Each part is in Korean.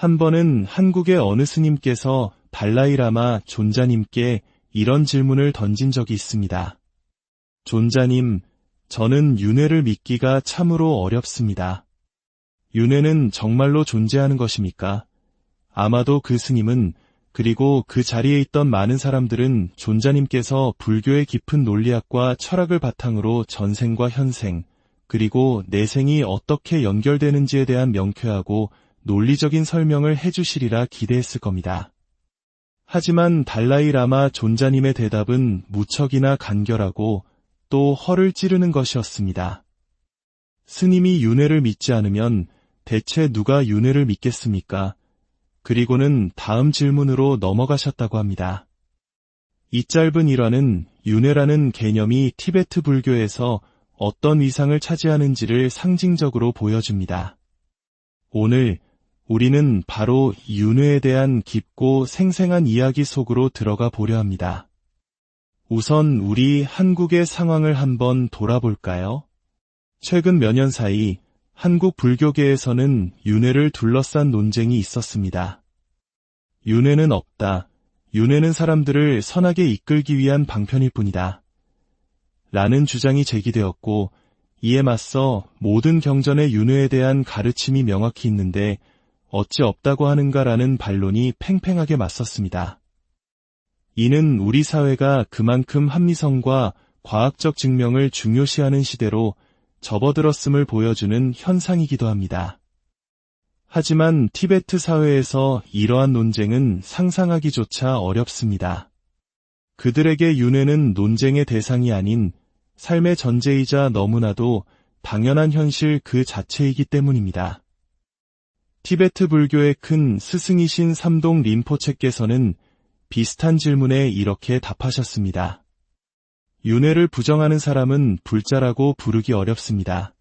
한 번은 한국의 어느 스님께서 달라이라마 존자님께 이런 질문을 던진 적이 있습니다. 존자님, 저는 윤회를 믿기가 참으로 어렵습니다. 윤회는 정말로 존재하는 것입니까? 아마도 그 스님은, 그리고 그 자리에 있던 많은 사람들은 존자님께서 불교의 깊은 논리학과 철학을 바탕으로 전생과 현생, 그리고 내생이 어떻게 연결되는지에 대한 명쾌하고 논리적인 설명을 해주시리라 기대했을 겁니다. 하지만 달라이라마 존자님의 대답은 무척이나 간결하고 또 허를 찌르는 것이었습니다. 스님이 윤회를 믿지 않으면 대체 누가 윤회를 믿겠습니까? 그리고는 다음 질문으로 넘어가셨다고 합니다. 이 짧은 일화는 윤회라는 개념이 티베트 불교에서 어떤 위상을 차지하는지를 상징적으로 보여줍니다. 오늘 우리는 바로 윤회에 대한 깊고 생생한 이야기 속으로 들어가 보려 합니다. 우선 우리 한국의 상황을 한번 돌아볼까요? 최근 몇 년 사이 한국 불교계에서는 윤회를 둘러싼 논쟁이 있었습니다. 윤회는 없다. 윤회는 사람들을 선하게 이끌기 위한 방편일 뿐이다. 라는 주장이 제기되었고, 이에 맞서 모든 경전의 윤회에 대한 가르침이 명확히 있는데 어찌 없다고 하는가라는 반론이 팽팽하게 맞섰습니다. 이는 우리 사회가 그만큼 합리성과 과학적 증명을 중요시하는 시대로 접어들었음을 보여주는 현상이기도 합니다. 하지만 티베트 사회에서 이러한 논쟁은 상상하기조차 어렵습니다. 그들에게 윤회는 논쟁의 대상이 아닌 삶의 전제이자 너무나도 당연한 현실 그 자체이기 때문입니다. 티베트 불교의 큰 스승이신 삼동 린포체께서는 비슷한 질문에 이렇게 답하셨습니다. 윤회를 부정하는 사람은 불자라고 부르기 어렵습니다.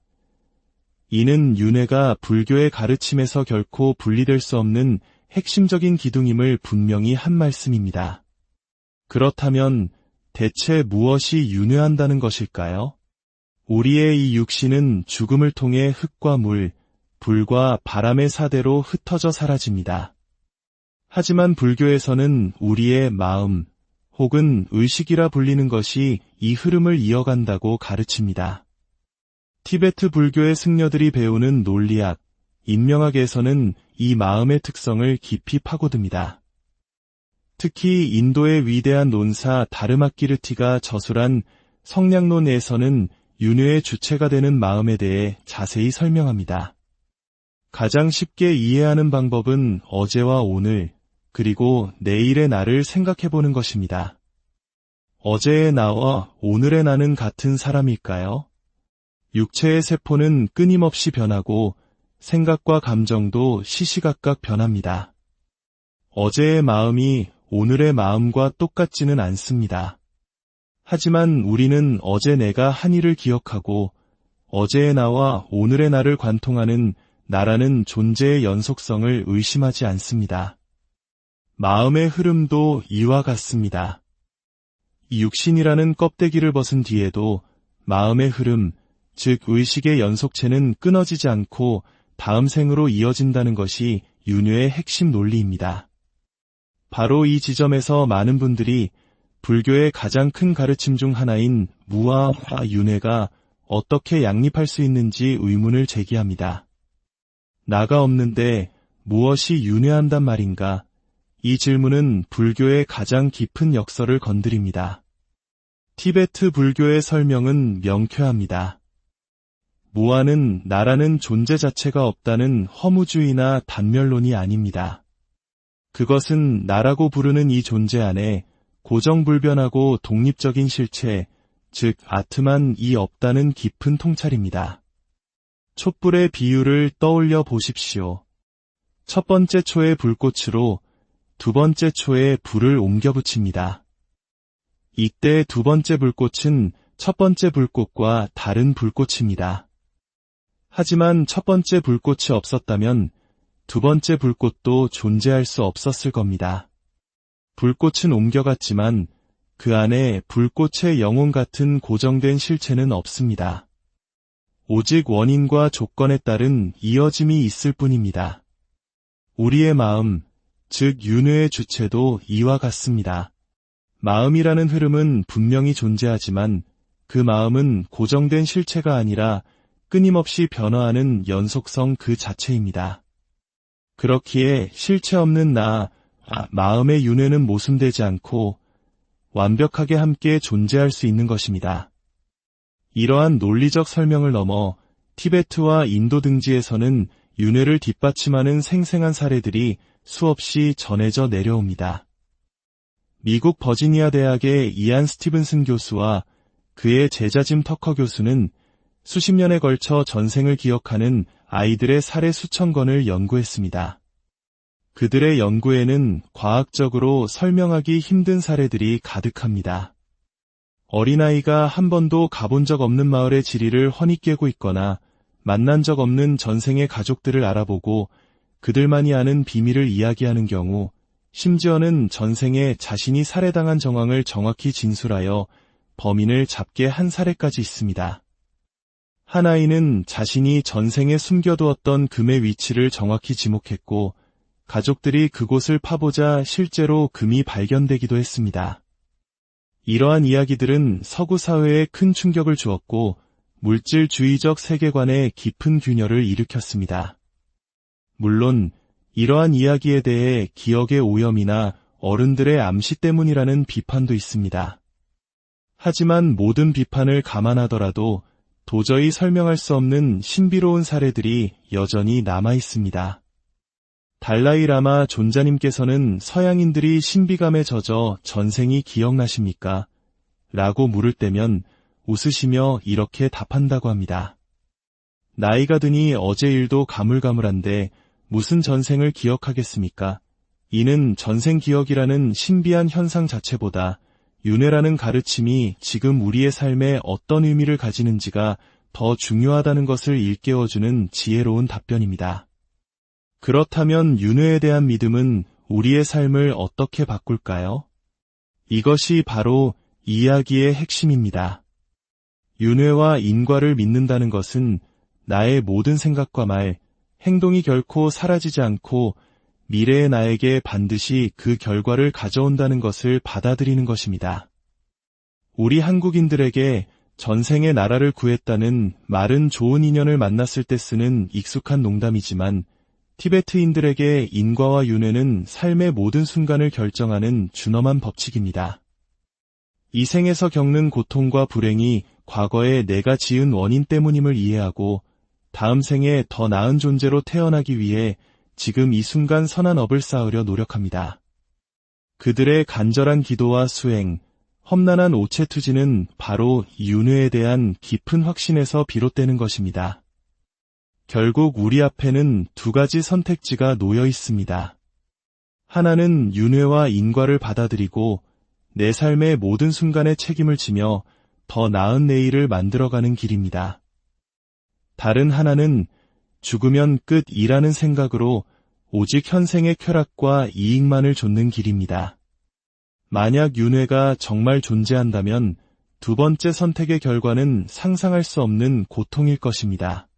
이는 윤회가 불교의 가르침에서 결코 분리될 수 없는 핵심적인 기둥임을 분명히 한 말씀입니다. 그렇다면 대체 무엇이 윤회한다는 것일까요? 우리의 이 육신은 죽음을 통해 흙과 물, 불과 바람의 사대로 흩어져 사라집니다. 하지만 불교에서는 우리의 마음, 혹은 의식이라 불리는 것이 이 흐름을 이어간다고 가르칩니다. 티베트 불교의 승려들이 배우는 논리학, 인명학에서는 이 마음의 특성을 깊이 파고듭니다. 특히 인도의 위대한 논사 다르마키르티가 저술한 성량론에서는 윤회의 주체가 되는 마음에 대해 자세히 설명합니다. 가장 쉽게 이해하는 방법은 어제와 오늘, 그리고 내일의 나를 생각해보는 것입니다. 어제의 나와 오늘의 나는 같은 사람일까요? 육체의 세포는 끊임없이 변하고 생각과 감정도 시시각각 변합니다. 어제의 마음이 오늘의 마음과 똑같지는 않습니다. 하지만 우리는 어제 내가 한 일을 기억하고 어제의 나와 오늘의 나를 관통하는 나라는 존재의 연속성을 의심하지 않습니다. 마음의 흐름도 이와 같습니다. 이 육신이라는 껍데기를 벗은 뒤에도 마음의 흐름, 즉 의식의 연속체는 끊어지지 않고 다음 생으로 이어진다는 것이 윤회의 핵심 논리입니다. 바로 이 지점에서 많은 분들이 불교의 가장 큰 가르침 중 하나인 무아와 윤회가 어떻게 양립할 수 있는지 의문을 제기합니다. 나가 없는데 무엇이 윤회한단 말인가? 이 질문은 불교의 가장 깊은 역설을 건드립니다. 티베트 불교의 설명은 명쾌합니다. 무아는 나라는 존재 자체가 없다는 허무주의나 단멸론이 아닙니다. 그것은 나라고 부르는 이 존재 안에 고정불변하고 독립적인 실체, 즉 아트만 이 없다는 깊은 통찰입니다. 촛불의 비유를 떠올려 보십시오. 첫 번째 초의 불꽃으로 두 번째 초에 불을 옮겨 붙입니다. 이때 두 번째 불꽃은 첫 번째 불꽃과 다른 불꽃입니다. 하지만 첫 번째 불꽃이 없었다면 두 번째 불꽃도 존재할 수 없었을 겁니다. 불꽃은 옮겨갔지만 그 안에 불꽃의 영혼 같은 고정된 실체는 없습니다. 오직 원인과 조건에 따른 이어짐이 있을 뿐입니다. 우리의 마음, 즉 윤회의 주체도 이와 같습니다. 마음이라는 흐름은 분명히 존재하지만 그 마음은 고정된 실체가 아니라 끊임없이 변화하는 연속성 그 자체입니다. 그렇기에 실체 없는 마음의 윤회는 모순되지 않고 완벽하게 함께 존재할 수 있는 것입니다. 이러한 논리적 설명을 넘어 티베트와 인도 등지에서는 윤회를 뒷받침하는 생생한 사례들이 수없이 전해져 내려옵니다. 미국 버지니아 대학의 이안 스티븐슨 교수와 그의 제자 짐 터커 교수는 수십 년에 걸쳐 전생을 기억하는 아이들의 사례 수천 건을 연구했습니다. 그들의 연구에는 과학적으로 설명하기 힘든 사례들이 가득합니다. 어린아이가 한 번도 가본 적 없는 마을의 지리를 훤히 꿰고 있거나 만난 적 없는 전생의 가족들을 알아보고 그들만이 아는 비밀을 이야기하는 경우, 심지어는 전생에 자신이 살해당한 정황을 정확히 진술하여 범인을 잡게 한 사례까지 있습니다. 한 아이는 자신이 전생에 숨겨두었던 금의 위치를 정확히 지목했고 가족들이 그곳을 파보자 실제로 금이 발견되기도 했습니다. 이러한 이야기들은 서구 사회에 큰 충격을 주었고 물질주의적 세계관에 깊은 균열을 일으켰습니다. 물론 이러한 이야기에 대해 기억의 오염이나 어른들의 암시 때문이라는 비판도 있습니다. 하지만 모든 비판을 감안하더라도 도저히 설명할 수 없는 신비로운 사례들이 여전히 남아 있습니다. 달라이 라마 존자님께서는 서양인들이 신비감에 젖어 전생이 기억나십니까? 라고 물을 때면 웃으시며 이렇게 답한다고 합니다. 나이가 드니 어제 일도 가물가물한데 무슨 전생을 기억하겠습니까? 이는 전생 기억이라는 신비한 현상 자체보다 윤회라는 가르침이 지금 우리의 삶에 어떤 의미를 가지는지가 더 중요하다는 것을 일깨워주는 지혜로운 답변입니다. 그렇다면 윤회에 대한 믿음은 우리의 삶을 어떻게 바꿀까요? 이것이 바로 이야기의 핵심입니다. 윤회와 인과를 믿는다는 것은 나의 모든 생각과 말, 행동이 결코 사라지지 않고 미래의 나에게 반드시 그 결과를 가져온다는 것을 받아들이는 것입니다. 우리 한국인들에게 전생에 나라를 구했다는 말은 좋은 인연을 만났을 때 쓰는 익숙한 농담이지만 티베트인들에게 인과와 윤회는 삶의 모든 순간을 결정하는 준엄한 법칙입니다. 이 생에서 겪는 고통과 불행이 과거에 내가 지은 원인 때문임을 이해하고 다음 생에 더 나은 존재로 태어나기 위해 지금 이 순간 선한 업을 쌓으려 노력합니다. 그들의 간절한 기도와 수행, 험난한 오체투지는 바로 윤회에 대한 깊은 확신에서 비롯되는 것입니다. 결국 우리 앞에는 두 가지 선택지가 놓여 있습니다. 하나는 윤회와 인과를 받아들이고 내 삶의 모든 순간에 책임을 지며 더 나은 내일을 만들어가는 길입니다. 다른 하나는 죽으면 끝이라는 생각으로 오직 현생의 쾌락과 이익만을 좇는 길입니다. 만약 윤회가 정말 존재한다면 두 번째 선택의 결과는 상상할 수 없는 고통일 것입니다.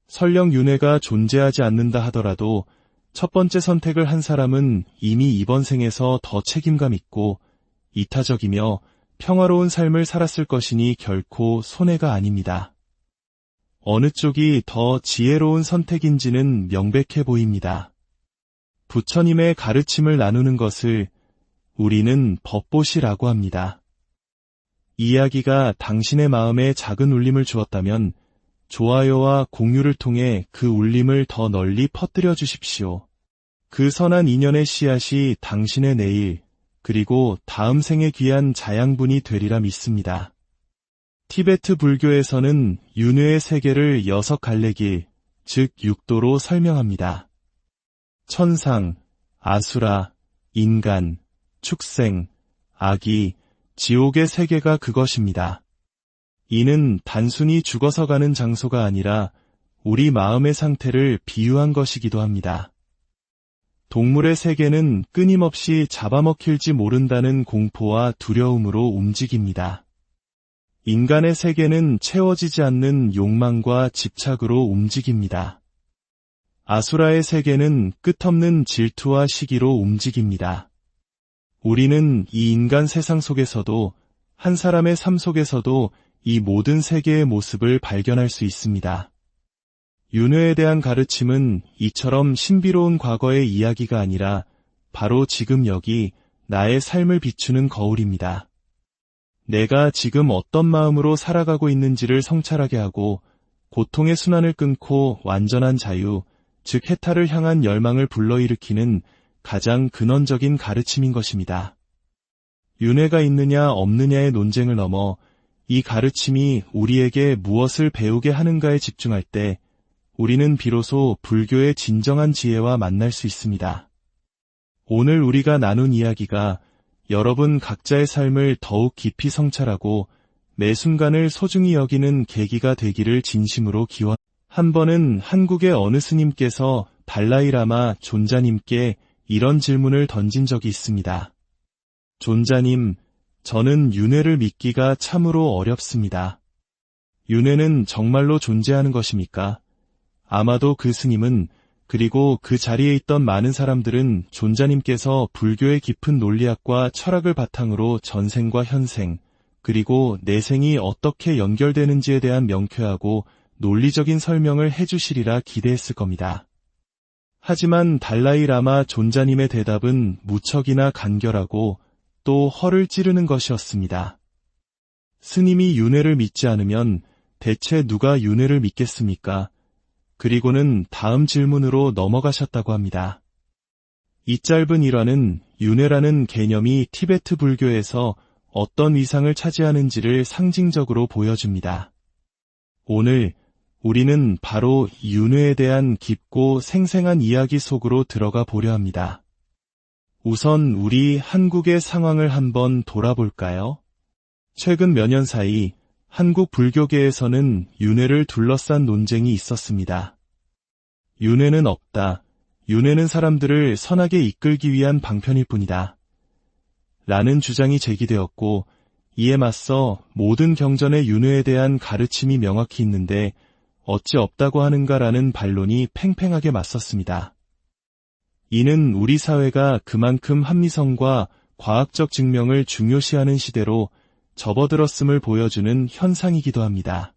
설령 윤회가 존재하지 않는다 하더라도 첫 번째 선택을 한 사람은 이미 이번 생에서 더 책임감 있고 이타적이며 평화로운 삶을 살았을 것이니 결코 손해가 아닙니다. 어느 쪽이 더 지혜로운 선택인지는 명백해 보입니다. 부처님의 가르침을 나누는 것을 우리는 법보시라고 합니다. 이야기가 당신의 마음에 작은 울림을 주었다면 좋아요와 공유를 통해 그 울림을 더 널리 퍼뜨려 주십시오. 그 선한 인연의 씨앗이 당신의 내일, 그리고 다음 생에 귀한 자양분이 되리라 믿습니다. 티베트 불교에서는 윤회의 세계를 6갈래길, 즉 6도로 설명합니다. 천상, 아수라, 인간, 축생, 악이, 지옥의 세계가 그것입니다. 이는 단순히 죽어서 가는 장소가 아니라 우리 마음의 상태를 비유한 것이기도 합니다. 동물의 세계는 끊임없이 잡아먹힐지 모른다는 공포와 두려움으로 움직입니다. 인간의 세계는 채워지지 않는 욕망과 집착으로 움직입니다. 아수라의 세계는 끝없는 질투와 시기로 움직입니다. 우리는 이 인간 세상 속에서도 한 사람의 삶 속에서도 이 모든 세계의 모습을 발견할 수 있습니다. 윤회에 대한 가르침은 이처럼 신비로운 과거의 이야기가 아니라 바로 지금 여기 나의 삶을 비추는 거울입니다. 내가 지금 어떤 마음으로 살아가고 있는지를 성찰하게 하고 고통의 순환을 끊고 완전한 자유, 즉 해탈을 향한 열망을 불러일으키는 가장 근원적인 가르침인 것입니다. 윤회가 있느냐 없느냐의 논쟁을 넘어 이 가르침이 우리에게 무엇을 배우게 하는가에 집중할 때 우리는 비로소 불교의 진정한 지혜와 만날 수 있습니다. 오늘 우리가 나눈 이야기가 여러분 각자의 삶을 더욱 깊이 성찰하고 매 순간을 소중히 여기는 계기가 되기를 진심으로 기원. 한 번은 한국의 어느 스님께서 달라이라마 존자님께 이런 질문을 던진 적이 있습니다. 존자님, 저는 윤회를 믿기가 참으로 어렵습니다. 윤회는 정말로 존재하는 것입니까? 아마도 그 스님은 그리고 그 자리에 있던 많은 사람들은 존자님께서 불교의 깊은 논리학과 철학을 바탕으로 전생과 현생, 그리고 내생이 어떻게 연결되는지에 대한 명쾌하고 논리적인 설명을 해주시리라 기대했을 겁니다. 하지만 달라이라마 존자님의 대답은 무척이나 간결하고 또 허를 찌르는 것이었습니다. 스님이 윤회를 믿지 않으면 대체 누가 윤회를 믿겠습니까? 그리고는 다음 질문으로 넘어가셨다고 합니다. 이 짧은 일화는 윤회라는 개념이 티베트 불교에서 어떤 위상을 차지하는지를 상징적으로 보여줍니다. 오늘 우리는 바로 윤회에 대한 깊고 생생한 이야기 속으로 들어가 보려 합니다. 우선 우리 한국의 상황을 한번 돌아볼까요? 최근 몇 년 사이 한국 불교계에서는 윤회를 둘러싼 논쟁이 있었습니다. 윤회는 없다. 윤회는 사람들을 선하게 이끌기 위한 방편일 뿐이다. 라는 주장이 제기되었고 이에 맞서 모든 경전의 윤회에 대한 가르침이 명확히 있는데 어찌 없다고 하는가라는 반론이 팽팽하게 맞섰습니다. 이는 우리 사회가 그만큼 합리성과 과학적 증명을 중요시하는 시대로 접어들었음을 보여주는 현상이기도 합니다.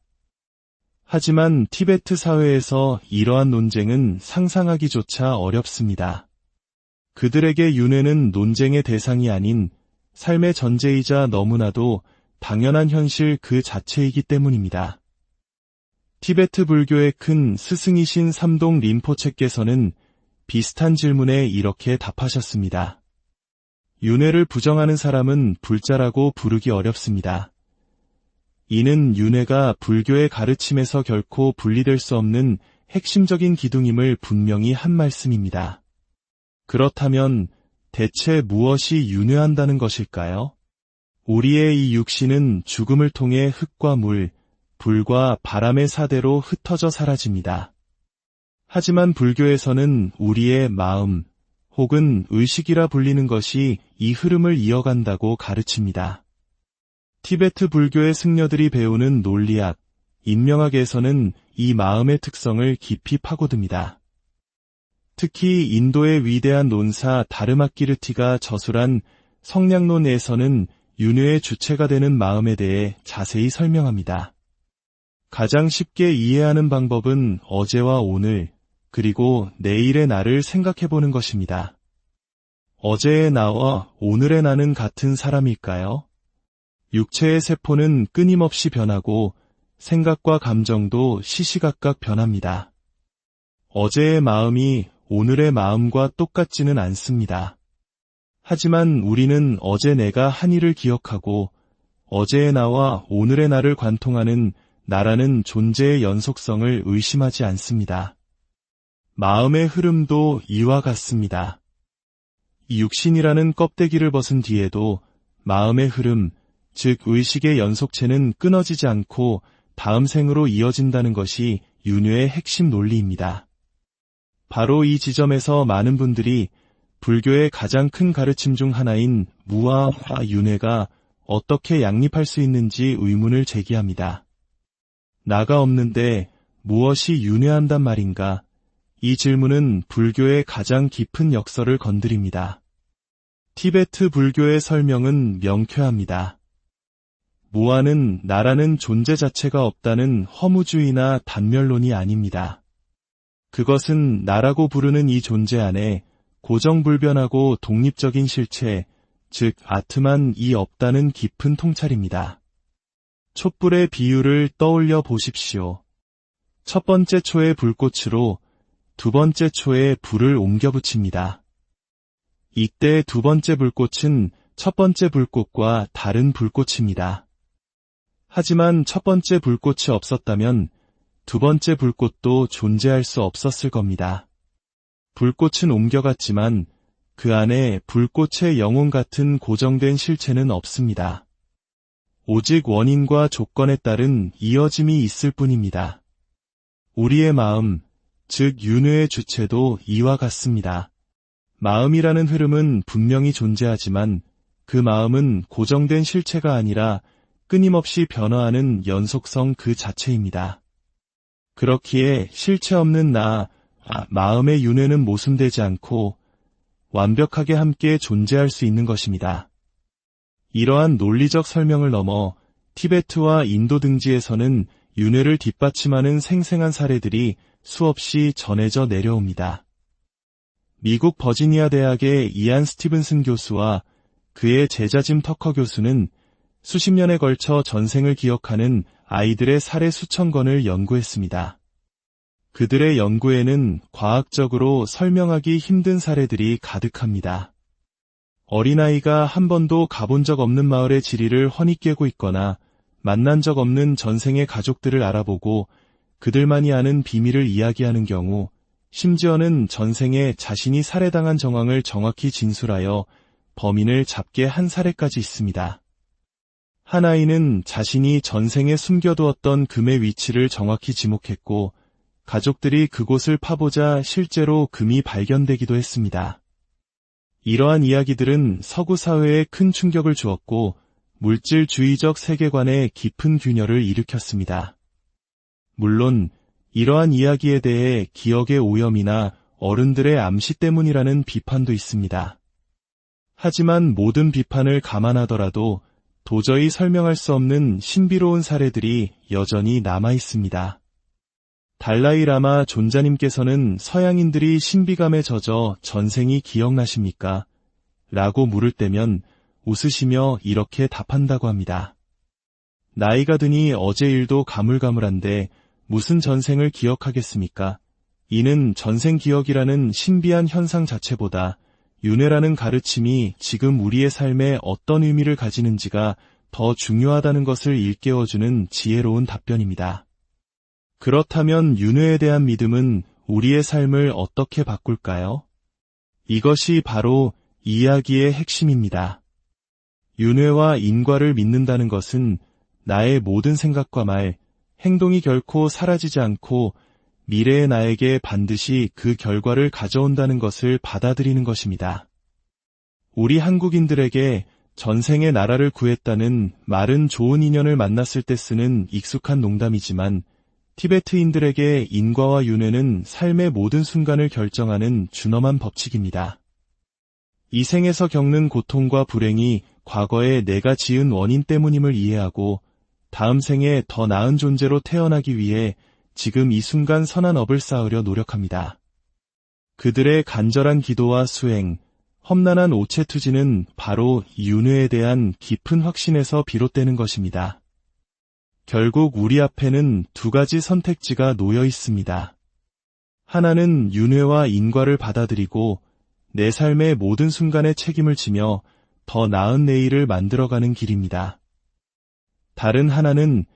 하지만 티베트 사회에서 이러한 논쟁은 상상하기조차 어렵습니다. 그들에게 윤회는 논쟁의 대상이 아닌 삶의 전제이자 너무나도 당연한 현실 그 자체이기 때문입니다. 티베트 불교의 큰 스승이신 삼동 린포체께서는 비슷한 질문에 이렇게 답하셨습니다. 윤회를 부정하는 사람은 불자라고 부르기 어렵습니다. 이는 윤회가 불교의 가르침에서 결코 분리될 수 없는 핵심적인 기둥임을 분명히 한 말씀입니다. 그렇다면 대체 무엇이 윤회한다는 것일까요? 우리의 이 육신은 죽음을 통해 흙과 물, 불과 바람의 사대로 흩어져 사라집니다. 하지만 불교에서는 우리의 마음 혹은 의식이라 불리는 것이 이 흐름을 이어간다고 가르칩니다. 티베트 불교의 승려들이 배우는 논리학, 인명학에서는 이 마음의 특성을 깊이 파고듭니다. 특히 인도의 위대한 논사 다르마키르티가 저술한 성량론에서는 윤회의 주체가 되는 마음에 대해 자세히 설명합니다. 가장 쉽게 이해하는 방법은 어제와 오늘, 그리고 내일의 나를 생각해보는 것입니다. 어제의 나와 오늘의 나는 같은 사람일까요? 육체의 세포는 끊임없이 변하고 생각과 감정도 시시각각 변합니다. 어제의 마음이 오늘의 마음과 똑같지는 않습니다. 하지만 우리는 어제 내가 한 일을 기억하고 어제의 나와 오늘의 나를 관통하는 나라는 존재의 연속성을 의심하지 않습니다. 마음의 흐름도 이와 같습니다. 이 육신이라는 껍데기를 벗은 뒤에도 마음의 흐름, 즉 의식의 연속체는 끊어지지 않고 다음 생으로 이어진다는 것이 윤회의 핵심 논리입니다. 바로 이 지점에서 많은 분들이 불교의 가장 큰 가르침 중 하나인 무아와 윤회가 어떻게 양립할 수 있는지 의문을 제기합니다. 나가 없는데 무엇이 윤회한단 말인가? 이 질문은 불교의 가장 깊은 역설을 건드립니다. 티베트 불교의 설명은 명쾌합니다. 무아는 나라는 존재 자체가 없다는 허무주의나 단멸론이 아닙니다. 그것은 나라고 부르는 이 존재 안에 고정불변하고 독립적인 실체, 즉 아트만이 없다는 깊은 통찰입니다. 촛불의 비유를 떠올려 보십시오. 첫 번째 초의 불꽃으로 두 번째 초에 불을 옮겨 붙입니다. 이때 두 번째 불꽃은 첫 번째 불꽃과 다른 불꽃입니다. 하지만 첫 번째 불꽃이 없었다면 두 번째 불꽃도 존재할 수 없었을 겁니다. 불꽃은 옮겨갔지만 그 안에 불꽃의 영혼 같은 고정된 실체는 없습니다. 오직 원인과 조건에 따른 이어짐이 있을 뿐입니다. 우리의 마음, 즉 윤회의 주체도 이와 같습니다. 마음이라는 흐름은 분명히 존재하지만 그 마음은 고정된 실체가 아니라 끊임없이 변화하는 연속성 그 자체입니다. 그렇기에 실체 없는 마음의 윤회는 모순되지 않고 완벽하게 함께 존재할 수 있는 것입니다. 이러한 논리적 설명을 넘어 티베트와 인도 등지에서는 윤회를 뒷받침하는 생생한 사례들이 수없이 전해져 내려옵니다. 미국 버지니아 대학의 이안 스티븐슨 교수와 그의 제자 짐 터커 교수는 수십 년에 걸쳐 전생을 기억하는 아이들의 사례 수천 건을 연구했습니다. 그들의 연구에는 과학적으로 설명하기 힘든 사례들이 가득합니다. 어린아이가 한 번도 가본 적 없는 마을의 지리를 훤히 꿰고 있거나 만난 적 없는 전생의 가족들을 알아보고 그들만이 아는 비밀을 이야기하는 경우, 심지어는 전생에 자신이 살해당한 정황을 정확히 진술하여 범인을 잡게 한 사례까지 있습니다. 한 아이는 자신이 전생에 숨겨두었던 금의 위치를 정확히 지목했고 가족들이 그곳을 파보자 실제로 금이 발견되기도 했습니다. 이러한 이야기들은 서구 사회에 큰 충격을 주었고 물질주의적 세계관에 깊은 균열을 일으켰습니다. 물론 이러한 이야기에 대해 기억의 오염이나 어른들의 암시 때문이라는 비판도 있습니다. 하지만 모든 비판을 감안하더라도 도저히 설명할 수 없는 신비로운 사례들이 여전히 남아 있습니다. 달라이 라마 존자님께서는 서양인들이 신비감에 젖어 전생이 기억나십니까? 라고 물을 때면 웃으시며 이렇게 답한다고 합니다. 나이가 드니 어제 일도 가물가물한데 무슨 전생을 기억하겠습니까? 이는 전생 기억이라는 신비한 현상 자체보다 윤회라는 가르침이 지금 우리의 삶에 어떤 의미를 가지는지가 더 중요하다는 것을 일깨워주는 지혜로운 답변입니다. 그렇다면 윤회에 대한 믿음은 우리의 삶을 어떻게 바꿀까요? 이것이 바로 이야기의 핵심입니다. 윤회와 인과를 믿는다는 것은 나의 모든 생각과 말, 행동이 결코 사라지지 않고 미래의 나에게 반드시 그 결과를 가져온다는 것을 받아들이는 것입니다. 우리 한국인들에게 전생의 나라를 구했다는 말은 좋은 인연을 만났을 때 쓰는 익숙한 농담이지만 티베트인들에게 인과와 윤회는 삶의 모든 순간을 결정하는 준엄한 법칙입니다. 이 생에서 겪는 고통과 불행이 과거에 내가 지은 원인 때문임을 이해하고 다음 생에 더 나은 존재로 태어나기 위해 지금 이 순간 선한 업을 쌓으려 노력합니다. 그들의 간절한 기도와 수행, 험난한 오체투지는 바로 윤회에 대한 깊은 확신에서 비롯되는 것입니다. 결국 우리 앞에는 두 가지 선택지가 놓여 있습니다. 하나는 윤회와 인과를 받아들이고 내 삶의 모든 순간에 책임을 지며 더 나은 내일을 만들어가는 길입니다. 다른 하나는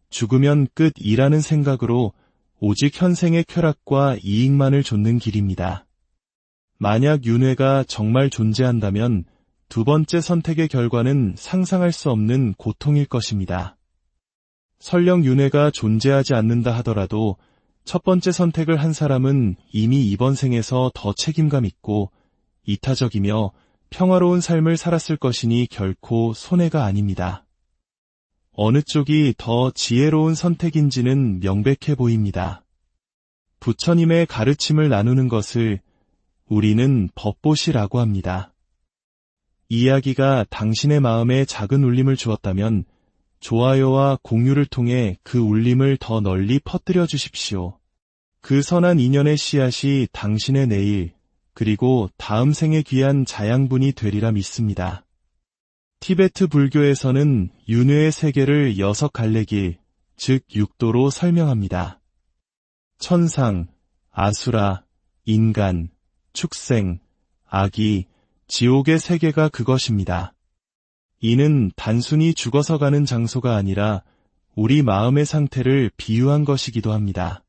죽으면 끝이라는 생각으로 오직 현생의 쾌락과 이익만을 좇는 길입니다. 만약 윤회가 정말 존재한다면 두 번째 선택의 결과는 상상할 수 없는 고통일 것입니다. 설령 윤회가 존재하지 않는다 하더라도 첫 번째 선택을 한 사람은 이미 이번 생에서 더 책임감 있고 이타적이며 평화로운 삶을 살았을 것이니 결코 손해가 아닙니다. 어느 쪽이 더 지혜로운 선택인지는 명백해 보입니다. 부처님의 가르침을 나누는 것을 우리는 법보시라고 합니다. 이야기가 당신의 마음에 작은 울림을 주었다면 좋아요와 공유를 통해 그 울림을 더 널리 퍼뜨려 주십시오. 그 선한 인연의 씨앗이 당신의 내일, 그리고 다음 생에 귀한 자양분이 되리라 믿습니다. 티베트 불교에서는 윤회의 세계를 6갈래길, 즉 6도로 설명합니다. 천상, 아수라, 인간, 축생, 아기, 지옥의 세계가 그것입니다. 이는 단순히 죽어서 가는 장소가 아니라 우리 마음의 상태를 비유한 것이기도 합니다.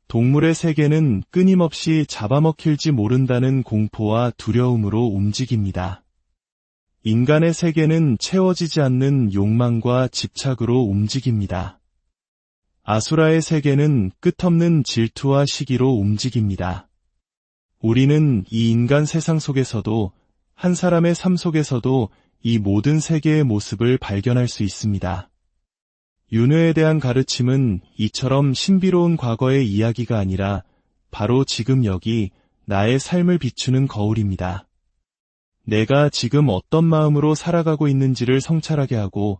동물의 세계는 끊임없이 잡아먹힐지 모른다는 공포와 두려움으로 움직입니다. 인간의 세계는 채워지지 않는 욕망과 집착으로 움직입니다. 아수라의 세계는 끝없는 질투와 시기로 움직입니다. 우리는 이 인간 세상 속에서도 한 사람의 삶 속에서도 이 모든 세계의 모습을 발견할 수 있습니다. 윤회에 대한 가르침은 이처럼 신비로운 과거의 이야기가 아니라 바로 지금 여기 나의 삶을 비추는 거울입니다. 내가 지금 어떤 마음으로 살아가고 있는지를 성찰하게 하고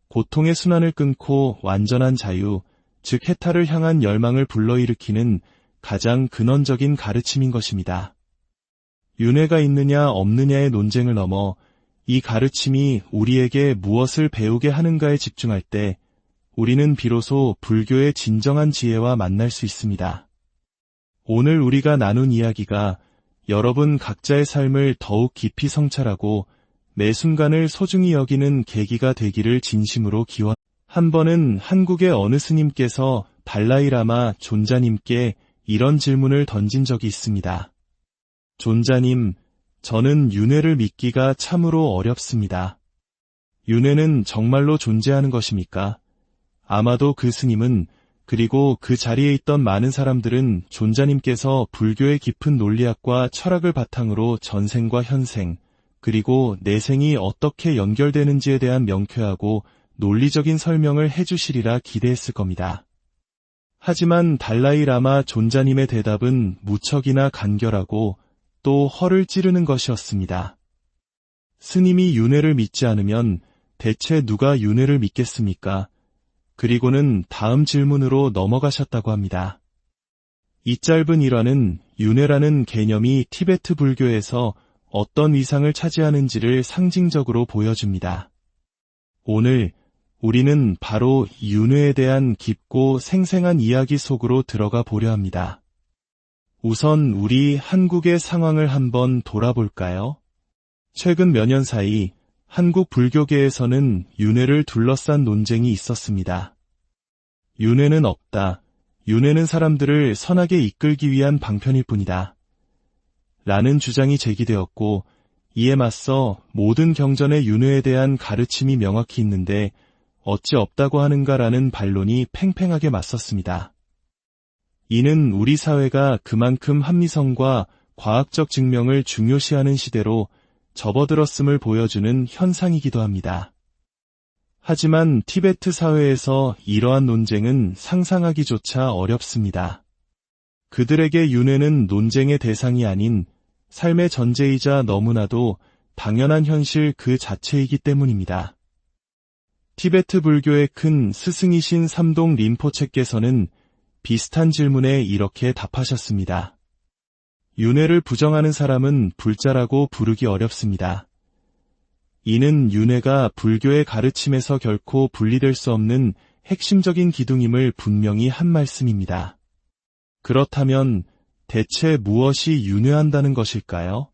고통의 순환을 끊고 완전한 자유, 즉 해탈을 향한 열망을 불러일으키는 가장 근원적인 가르침인 것입니다. 윤회가 있느냐 없느냐의 논쟁을 넘어 이 가르침이 우리에게 무엇을 배우게 하는가에 집중할 때 우리는 비로소 불교의 진정한 지혜와 만날 수 있습니다. 오늘 우리가 나눈 이야기가 여러분 각자의 삶을 더욱 깊이 성찰하고 매 순간을 소중히 여기는 계기가 되기를 진심으로 기원. 한 번은 한국의 어느 스님께서 달라이라마 존자님께 이런 질문을 던진 적이 있습니다. 존자님, 저는 윤회를 믿기가 참으로 어렵습니다. 윤회는 정말로 존재하는 것입니까? 아마도 그 스님은 그리고 그 자리에 있던 많은 사람들은 존자님께서 불교의 깊은 논리학과 철학을 바탕으로 전생과 현생, 그리고 내생이 어떻게 연결되는지에 대한 명쾌하고 논리적인 설명을 해주시리라 기대했을 겁니다. 하지만 달라이라마 존자님의 대답은 무척이나 간결하고 또 허를 찌르는 것이었습니다. 스님이 윤회를 믿지 않으면 대체 누가 윤회를 믿겠습니까? 그리고는 다음 질문으로 넘어가셨다고 합니다. 이 짧은 일화는 윤회라는 개념이 티베트 불교에서 어떤 위상을 차지하는지를 상징적으로 보여줍니다. 오늘 우리는 바로 윤회에 대한 깊고 생생한 이야기 속으로 들어가 보려 합니다. 우선 우리 한국의 상황을 한번 돌아볼까요? 최근 몇 년 사이 한국 불교계에서는 윤회를 둘러싼 논쟁이 있었습니다. 윤회는 없다. 윤회는 사람들을 선하게 이끌기 위한 방편일 뿐이다. 라는 주장이 제기되었고 이에 맞서 모든 경전의 윤회에 대한 가르침이 명확히 있는데 어찌 없다고 하는가라는 반론이 팽팽하게 맞섰습니다. 이는 우리 사회가 그만큼 합리성과 과학적 증명을 중요시하는 시대로 접어들었음을 보여주는 현상이기도 합니다. 하지만 티베트 사회에서 이러한 논쟁은 상상하기조차 어렵습니다. 그들에게 윤회는 논쟁의 대상이 아닌 삶의 전제이자 너무나도 당연한 현실 그 자체이기 때문입니다. 티베트 불교의 큰 스승이신 삼동 린포체께서는 비슷한 질문에 이렇게 답하셨습니다. 윤회를 부정하는 사람은 불자라고 부르기 어렵습니다. 이는 윤회가 불교의 가르침에서 결코 분리될 수 없는 핵심적인 기둥임을 분명히 한 말씀입니다. 그렇다면 대체 무엇이 윤회한다는 것일까요?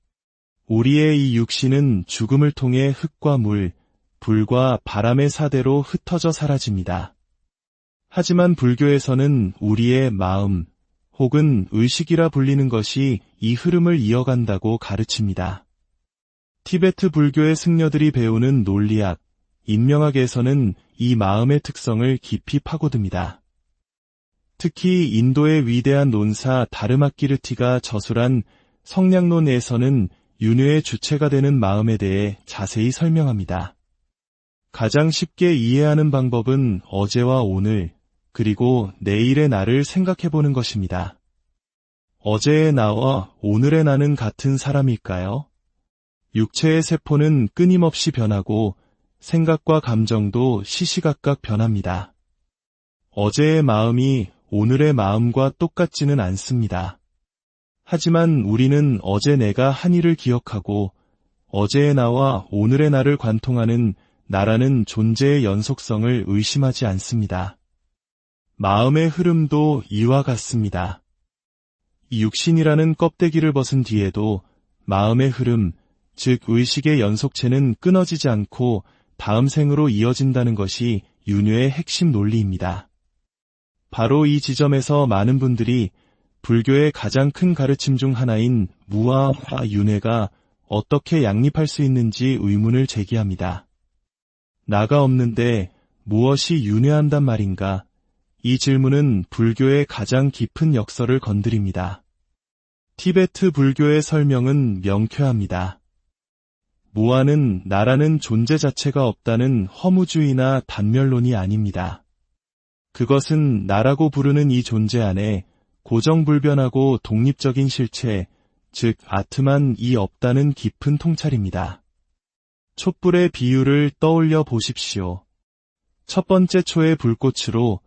우리의 이 육신은 죽음을 통해 흙과 물, 불과 바람의 사대로 흩어져 사라집니다. 하지만 불교에서는 우리의 마음 혹은 의식이라 불리는 것이 이 흐름을 이어간다고 가르칩니다. 티베트 불교의 승려들이 배우는 논리학, 인명학에서는 이 마음의 특성을 깊이 파고듭니다. 특히 인도의 위대한 논사 다르마키르티가 저술한 성량론에서는 윤회의 주체가 되는 마음에 대해 자세히 설명합니다. 가장 쉽게 이해하는 방법은 어제와 오늘, 그리고 내일의 나를 생각해보는 것입니다. 어제의 나와 오늘의 나는 같은 사람일까요? 육체의 세포는 끊임없이 변하고 생각과 감정도 시시각각 변합니다. 어제의 마음이 오늘의 마음과 똑같지는 않습니다. 하지만 우리는 어제 내가 한 일을 기억하고 어제의 나와 오늘의 나를 관통하는 나라는 존재의 연속성을 의심하지 않습니다. 마음의 흐름도 이와 같습니다. 이 육신이라는 껍데기를 벗은 뒤에도 마음의 흐름, 즉 의식의 연속체는 끊어지지 않고 다음 생으로 이어진다는 것이 윤회의 핵심 논리입니다. 바로 이 지점에서 많은 분들이 불교의 가장 큰 가르침 중 하나인 무와 윤회가 어떻게 양립할 수 있는지 의문을 제기합니다. 나가 없는데 무엇이 윤회한단 말인가? 이 질문은 불교의 가장 깊은 역설을 건드립니다. 티베트 불교의 설명은 명쾌합니다. 무아는 나라는 존재 자체가 없다는 허무주의나 단멸론이 아닙니다. 그것은 나라고 부르는 이 존재 안에 고정불변하고 독립적인 실체, 즉 아트만이 없다는 깊은 통찰입니다. 촛불의 비유를 떠올려 보십시오. 첫 번째 초의 불꽃으로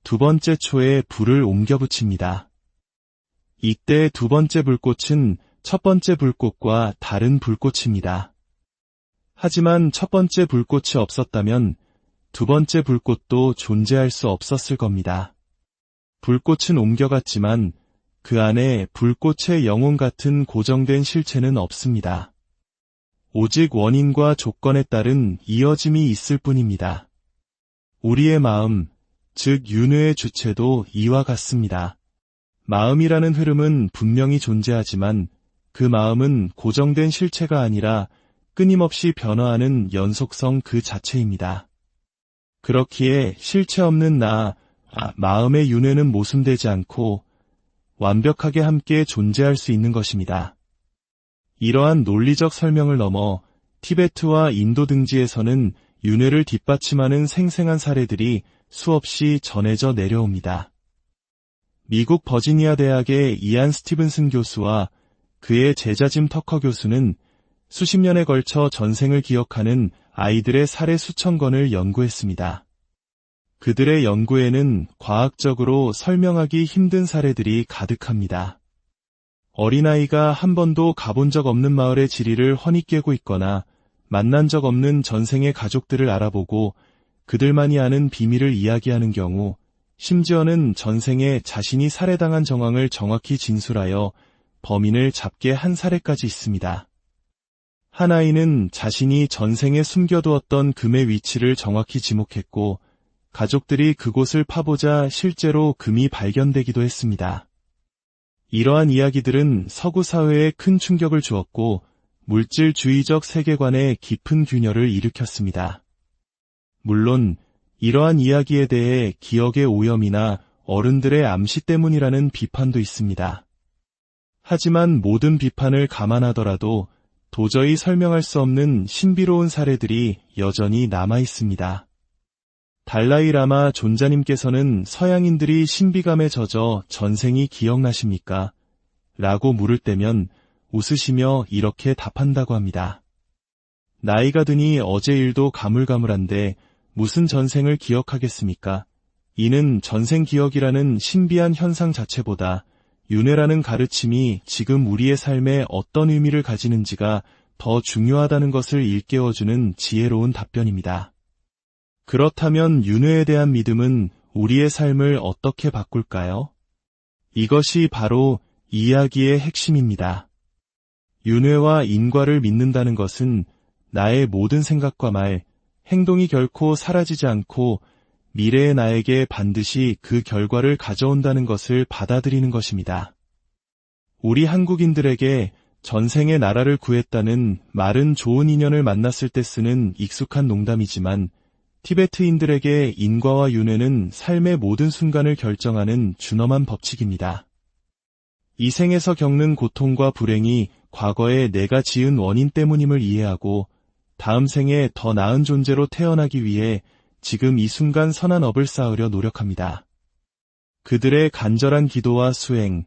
두 번째 초에 불을 옮겨 붙입니다. 이때 두 번째 불꽃은 첫 번째 불꽃과 다른 불꽃입니다. 하지만 첫 번째 불꽃이 없었다면 두 번째 불꽃도 존재할 수 없었을 겁니다. 불꽃은 옮겨갔지만 그 안에 불꽃의 영혼 같은 고정된 실체는 없습니다. 오직 원인과 조건에 따른 이어짐이 있을 뿐입니다. 우리의 마음, 즉 윤회의 주체도 이와 같습니다. 마음이라는 흐름은 분명히 존재하지만 그 마음은 고정된 실체가 아니라 끊임없이 변화하는 연속성 그 자체입니다. 그렇기에 실체 없는 마음의 윤회는 모순되지 않고 완벽하게 함께 존재할 수 있는 것입니다. 이러한 논리적 설명을 넘어 티베트와 인도 등지에서는 윤회를 뒷받침하는 생생한 사례들이 수없이 전해져 내려옵니다. 미국 버지니아 대학의 이안 스티븐슨 교수와 그의 제자 짐 터커 교수는 수십 년에 걸쳐 전생을 기억하는 아이들의 사례 수천 건을 연구했습니다. 그들의 연구에는 과학적으로 설명하기 힘든 사례들이 가득합니다. 어린아이가 한 번도 가본 적 없는 마을의 지리를 훤히 꿰고 있거나 만난 적 없는 전생의 가족들을 알아보고 그들만이 아는 비밀을 이야기하는 경우, 심지어는 전생에 자신이 살해당한 정황을 정확히 진술하여 범인을 잡게 한 사례까지 있습니다. 한 아이는 자신이 전생에 숨겨두었던 금의 위치를 정확히 지목했고 가족들이 그곳을 파보자 실제로 금이 발견되기도 했습니다. 이러한 이야기들은 서구 사회에 큰 충격을 주었고 물질주의적 세계관에 깊은 균열을 일으켰습니다. 물론 이러한 이야기에 대해 기억의 오염이나 어른들의 암시 때문이라는 비판도 있습니다. 하지만 모든 비판을 감안하더라도 도저히 설명할 수 없는 신비로운 사례들이 여전히 남아 있습니다. 달라이 라마 존자님께서는 서양인들이 신비감에 젖어 전생이 기억나십니까? 라고 물을 때면 웃으시며 이렇게 답한다고 합니다. 나이가 드니 어제 일도 가물가물한데 무슨 전생을 기억하겠습니까? 이는 전생 기억이라는 신비한 현상 자체보다 윤회라는 가르침이 지금 우리의 삶에 어떤 의미를 가지는지가 더 중요하다는 것을 일깨워주는 지혜로운 답변입니다. 그렇다면 윤회에 대한 믿음은 우리의 삶을 어떻게 바꿀까요? 이것이 바로 이야기의 핵심입니다. 윤회와 인과를 믿는다는 것은 나의 모든 생각과 말, 행동이 결코 사라지지 않고 미래의 나에게 반드시 그 결과를 가져온다는 것을 받아들이는 것입니다. 우리 한국인들에게 전생의 나라를 구했다는 말은 좋은 인연을 만났을 때 쓰는 익숙한 농담이지만 티베트인들에게 인과와 윤회는 삶의 모든 순간을 결정하는 준엄한 법칙입니다. 이 생에서 겪는 고통과 불행이 과거에 내가 지은 원인 때문임을 이해하고 다음 생에 더 나은 존재로 태어나기 위해 지금 이 순간 선한 업을 쌓으려 노력합니다. 그들의 간절한 기도와 수행,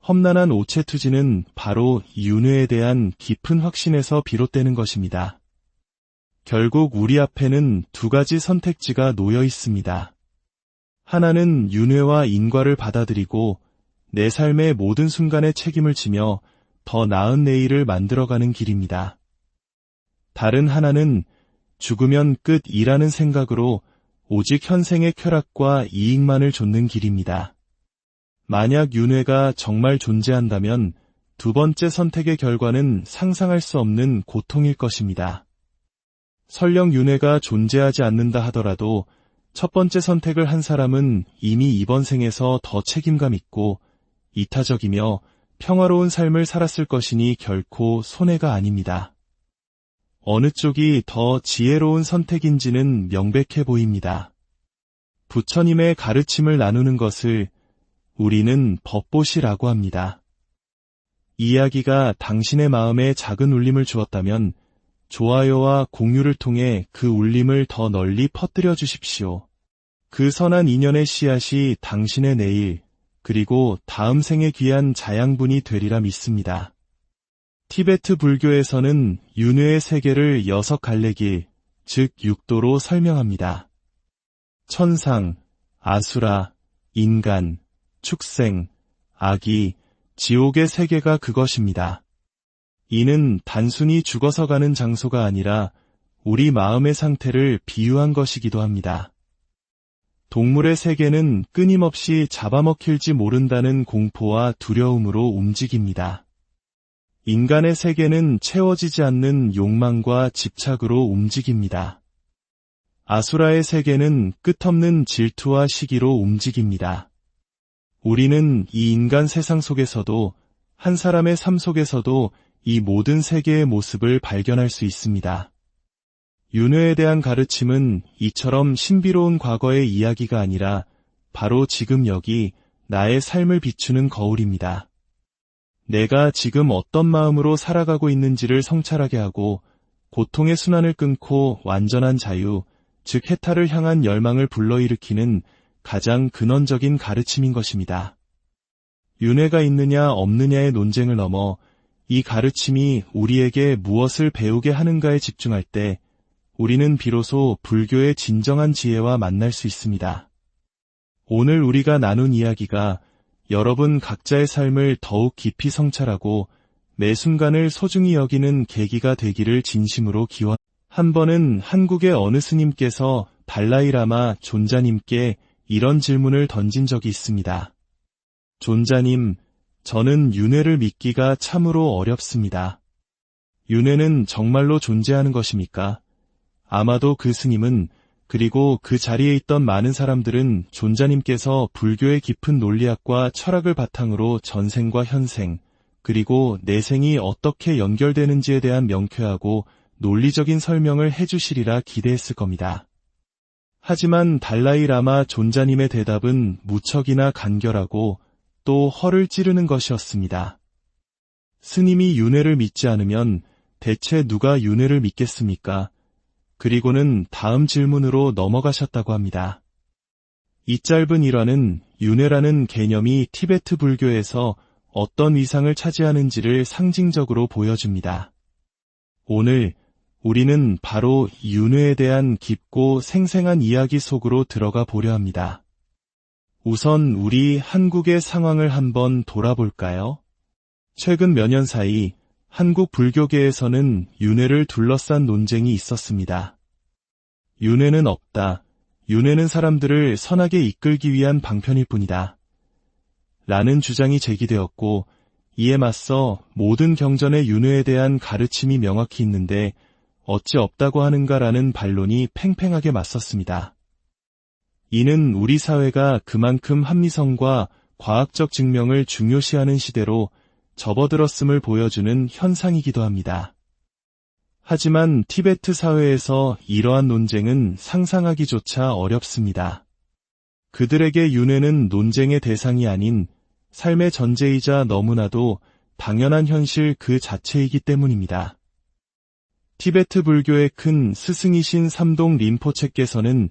험난한 오체투지는 바로 윤회에 대한 깊은 확신에서 비롯되는 것입니다. 결국 우리 앞에는 두 가지 선택지가 놓여 있습니다. 하나는 윤회와 인과를 받아들이고 내 삶의 모든 순간에 책임을 지며 더 나은 내일을 만들어가는 길입니다. 다른 하나는 죽으면 끝이라는 생각으로 오직 현생의 쾌락과 이익만을 좇는 길입니다. 만약 윤회가 정말 존재한다면 두 번째 선택의 결과는 상상할 수 없는 고통일 것입니다. 설령 윤회가 존재하지 않는다 하더라도 첫 번째 선택을 한 사람은 이미 이번 생에서 더 책임감 있고 이타적이며 평화로운 삶을 살았을 것이니 결코 손해가 아닙니다. 어느 쪽이 더 지혜로운 선택인지는 명백해 보입니다. 부처님의 가르침을 나누는 것을 우리는 법보시라고 합니다. 이야기가 당신의 마음에 작은 울림을 주었다면 좋아요와 공유를 통해 그 울림을 더 널리 퍼뜨려 주십시오. 그 선한 인연의 씨앗이 당신의 내일, 그리고 다음 생에 귀한 자양분이 되리라 믿습니다. 티베트 불교에서는 윤회의 세계를 6갈래길, 즉 6도로 설명합니다. 천상, 아수라, 인간, 축생, 아기, 지옥의 세계가 그것입니다. 이는 단순히 죽어서 가는 장소가 아니라 우리 마음의 상태를 비유한 것이기도 합니다. 동물의 세계는 끊임없이 잡아먹힐지 모른다는 공포와 두려움으로 움직입니다. 인간의 세계는 채워지지 않는 욕망과 집착으로 움직입니다. 아수라의 세계는 끝없는 질투와 시기로 움직입니다. 우리는 이 인간 세상 속에서도 한 사람의 삶 속에서도 이 모든 세계의 모습을 발견할 수 있습니다. 윤회에 대한 가르침은 이처럼 신비로운 과거의 이야기가 아니라 바로 지금 여기 나의 삶을 비추는 거울입니다. 내가 지금 어떤 마음으로 살아가고 있는지를 성찰하게 하고 고통의 순환을 끊고 완전한 자유, 즉 해탈을 향한 열망을 불러일으키는 가장 근원적인 가르침인 것입니다. 윤회가 있느냐 없느냐의 논쟁을 넘어 이 가르침이 우리에게 무엇을 배우게 하는가에 집중할 때 우리는 비로소 불교의 진정한 지혜와 만날 수 있습니다. 오늘 우리가 나눈 이야기가 여러분 각자의 삶을 더욱 깊이 성찰하고 매 순간을 소중히 여기는 계기가 되기를 진심으로 기원. 한 번은 한국의 어느 스님께서 달라이라마 존자님께 이런 질문을 던진 적이 있습니다. 존자님, 저는 윤회를 믿기가 참으로 어렵습니다. 윤회는 정말로 존재하는 것입니까? 아마도 그 스님은 그리고 그 자리에 있던 많은 사람들은 존자님께서 불교의 깊은 논리학과 철학을 바탕으로 전생과 현생, 그리고 내생이 어떻게 연결되는지에 대한 명쾌하고 논리적인 설명을 해주시리라 기대했을 겁니다. 하지만 달라이라마 존자님의 대답은 무척이나 간결하고 또 허를 찌르는 것이었습니다. 스님이 윤회를 믿지 않으면 대체 누가 윤회를 믿겠습니까? 그리고는 다음 질문으로 넘어가셨다고 합니다. 이 짧은 일화는 윤회라는 개념이 티베트 불교에서 어떤 위상을 차지하는지를 상징적으로 보여줍니다. 오늘 우리는 바로 윤회에 대한 깊고 생생한 이야기 속으로 들어가 보려 합니다. 우선 우리 한국의 상황을 한번 돌아볼까요? 최근 몇 년 사이 한국 불교계에서는 윤회를 둘러싼 논쟁이 있었습니다. 윤회는 없다. 윤회는 사람들을 선하게 이끌기 위한 방편일 뿐이다. 라는 주장이 제기되었고 이에 맞서 모든 경전의 윤회에 대한 가르침이 명확히 있는데 어찌 없다고 하는가라는 반론이 팽팽하게 맞섰습니다. 이는 우리 사회가 그만큼 합리성과 과학적 증명을 중요시하는 시대로 접어들었음을 보여주는 현상이기도 합니다. 하지만 티베트 사회에서 이러한 논쟁은 상상하기조차 어렵습니다. 그들에게 윤회는 논쟁의 대상이 아닌 삶의 전제이자 너무나도 당연한 현실 그 자체이기 때문입니다. 티베트 불교의 큰 스승이신 삼동 린포체께서는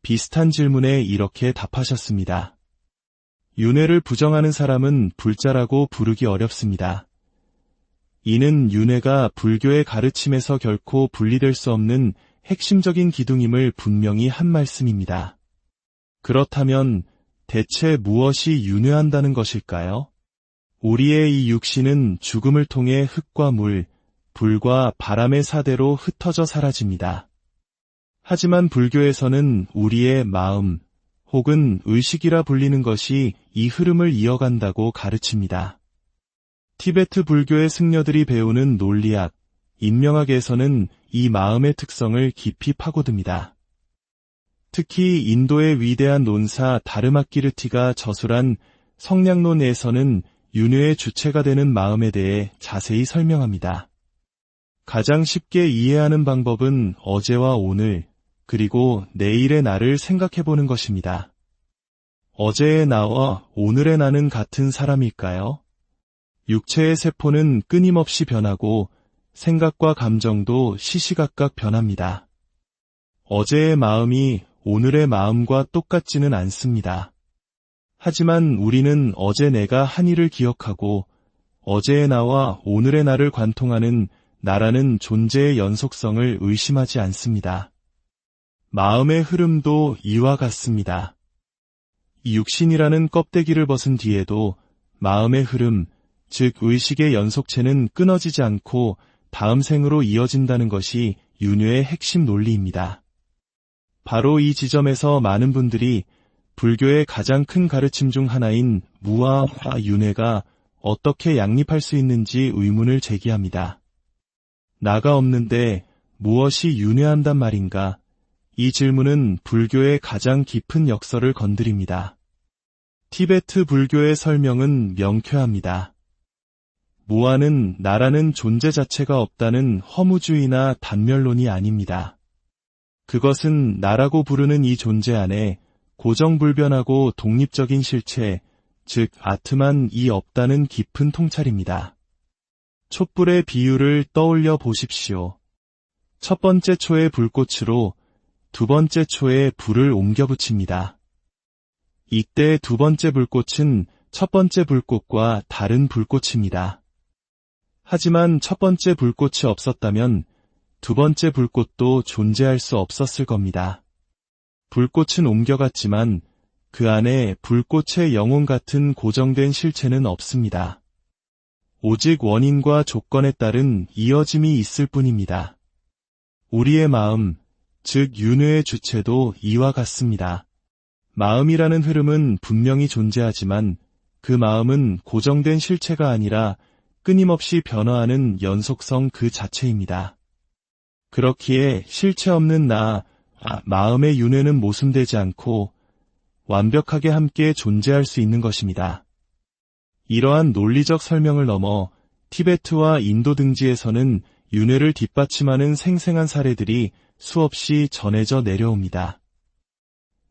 비슷한 질문에 이렇게 답하셨습니다. 윤회를 부정하는 사람은 불자라고 부르기 어렵습니다. 이는 윤회가 불교의 가르침에서 결코 분리될 수 없는 핵심적인 기둥임을 분명히 한 말씀입니다. 그렇다면 대체 무엇이 윤회한다는 것일까요? 우리의 이 육신은 죽음을 통해 흙과 물, 불과 바람의 사대로 흩어져 사라집니다. 하지만 불교에서는 우리의 마음 혹은 의식이라 불리는 것이 이 흐름을 이어간다고 가르칩니다. 티베트 불교의 승려들이 배우는 논리학, 인명학에서는 이 마음의 특성을 깊이 파고듭니다. 특히 인도의 위대한 논사 다르마키르티가 저술한 성량론에서는 윤회의 주체가 되는 마음에 대해 자세히 설명합니다. 가장 쉽게 이해하는 방법은 어제와 오늘, 그리고 내일의 나를 생각해보는 것입니다. 어제의 나와 오늘의 나는 같은 사람일까요? 육체의 세포는 끊임없이 변하고 생각과 감정도 시시각각 변합니다. 어제의 마음이 오늘의 마음과 똑같지는 않습니다. 하지만 우리는 어제 내가 한 일을 기억하고 어제의 나와 오늘의 나를 관통하는 나라는 존재의 연속성을 의심하지 않습니다. 마음의 흐름도 이와 같습니다. 이 육신이라는 껍데기를 벗은 뒤에도 마음의 흐름, 즉 의식의 연속체는 끊어지지 않고 다음 생으로 이어진다는 것이 윤회의 핵심 논리입니다. 바로 이 지점에서 많은 분들이 불교의 가장 큰 가르침 중 하나인 무아와 윤회가 어떻게 양립할 수 있는지 의문을 제기합니다. 나가 없는데 무엇이 윤회한단 말인가? 이 질문은 불교의 가장 깊은 역설을 건드립니다. 티베트 불교의 설명은 명쾌합니다. 무아는 나라는 존재 자체가 없다는 허무주의나 단멸론이 아닙니다. 그것은 나라고 부르는 이 존재 안에 고정불변하고 독립적인 실체, 즉 아트만 없다는 깊은 통찰입니다. 촛불의 비유를 떠올려 보십시오. 첫 번째 초의 불꽃으로 두 번째 초에 불을 옮겨 붙입니다. 이때 두 번째 불꽃은 첫 번째 불꽃과 다른 불꽃입니다. 하지만 첫 번째 불꽃이 없었다면 두 번째 불꽃도 존재할 수 없었을 겁니다. 불꽃은 옮겨갔지만 그 안에 불꽃의 영혼 같은 고정된 실체는 없습니다. 오직 원인과 조건에 따른 이어짐이 있을 뿐입니다. 우리의 마음, 즉 윤회의 주체도 이와 같습니다. 마음이라는 흐름은 분명히 존재하지만 그 마음은 고정된 실체가 아니라 끊임없이 변화하는 연속성 그 자체입니다. 그렇기에 실체 없는 마음의 윤회는 모순되지 않고 완벽하게 함께 존재할 수 있는 것입니다. 이러한 논리적 설명을 넘어 티베트와 인도 등지에서는 윤회를 뒷받침하는 생생한 사례들이 수없이 전해져 내려옵니다.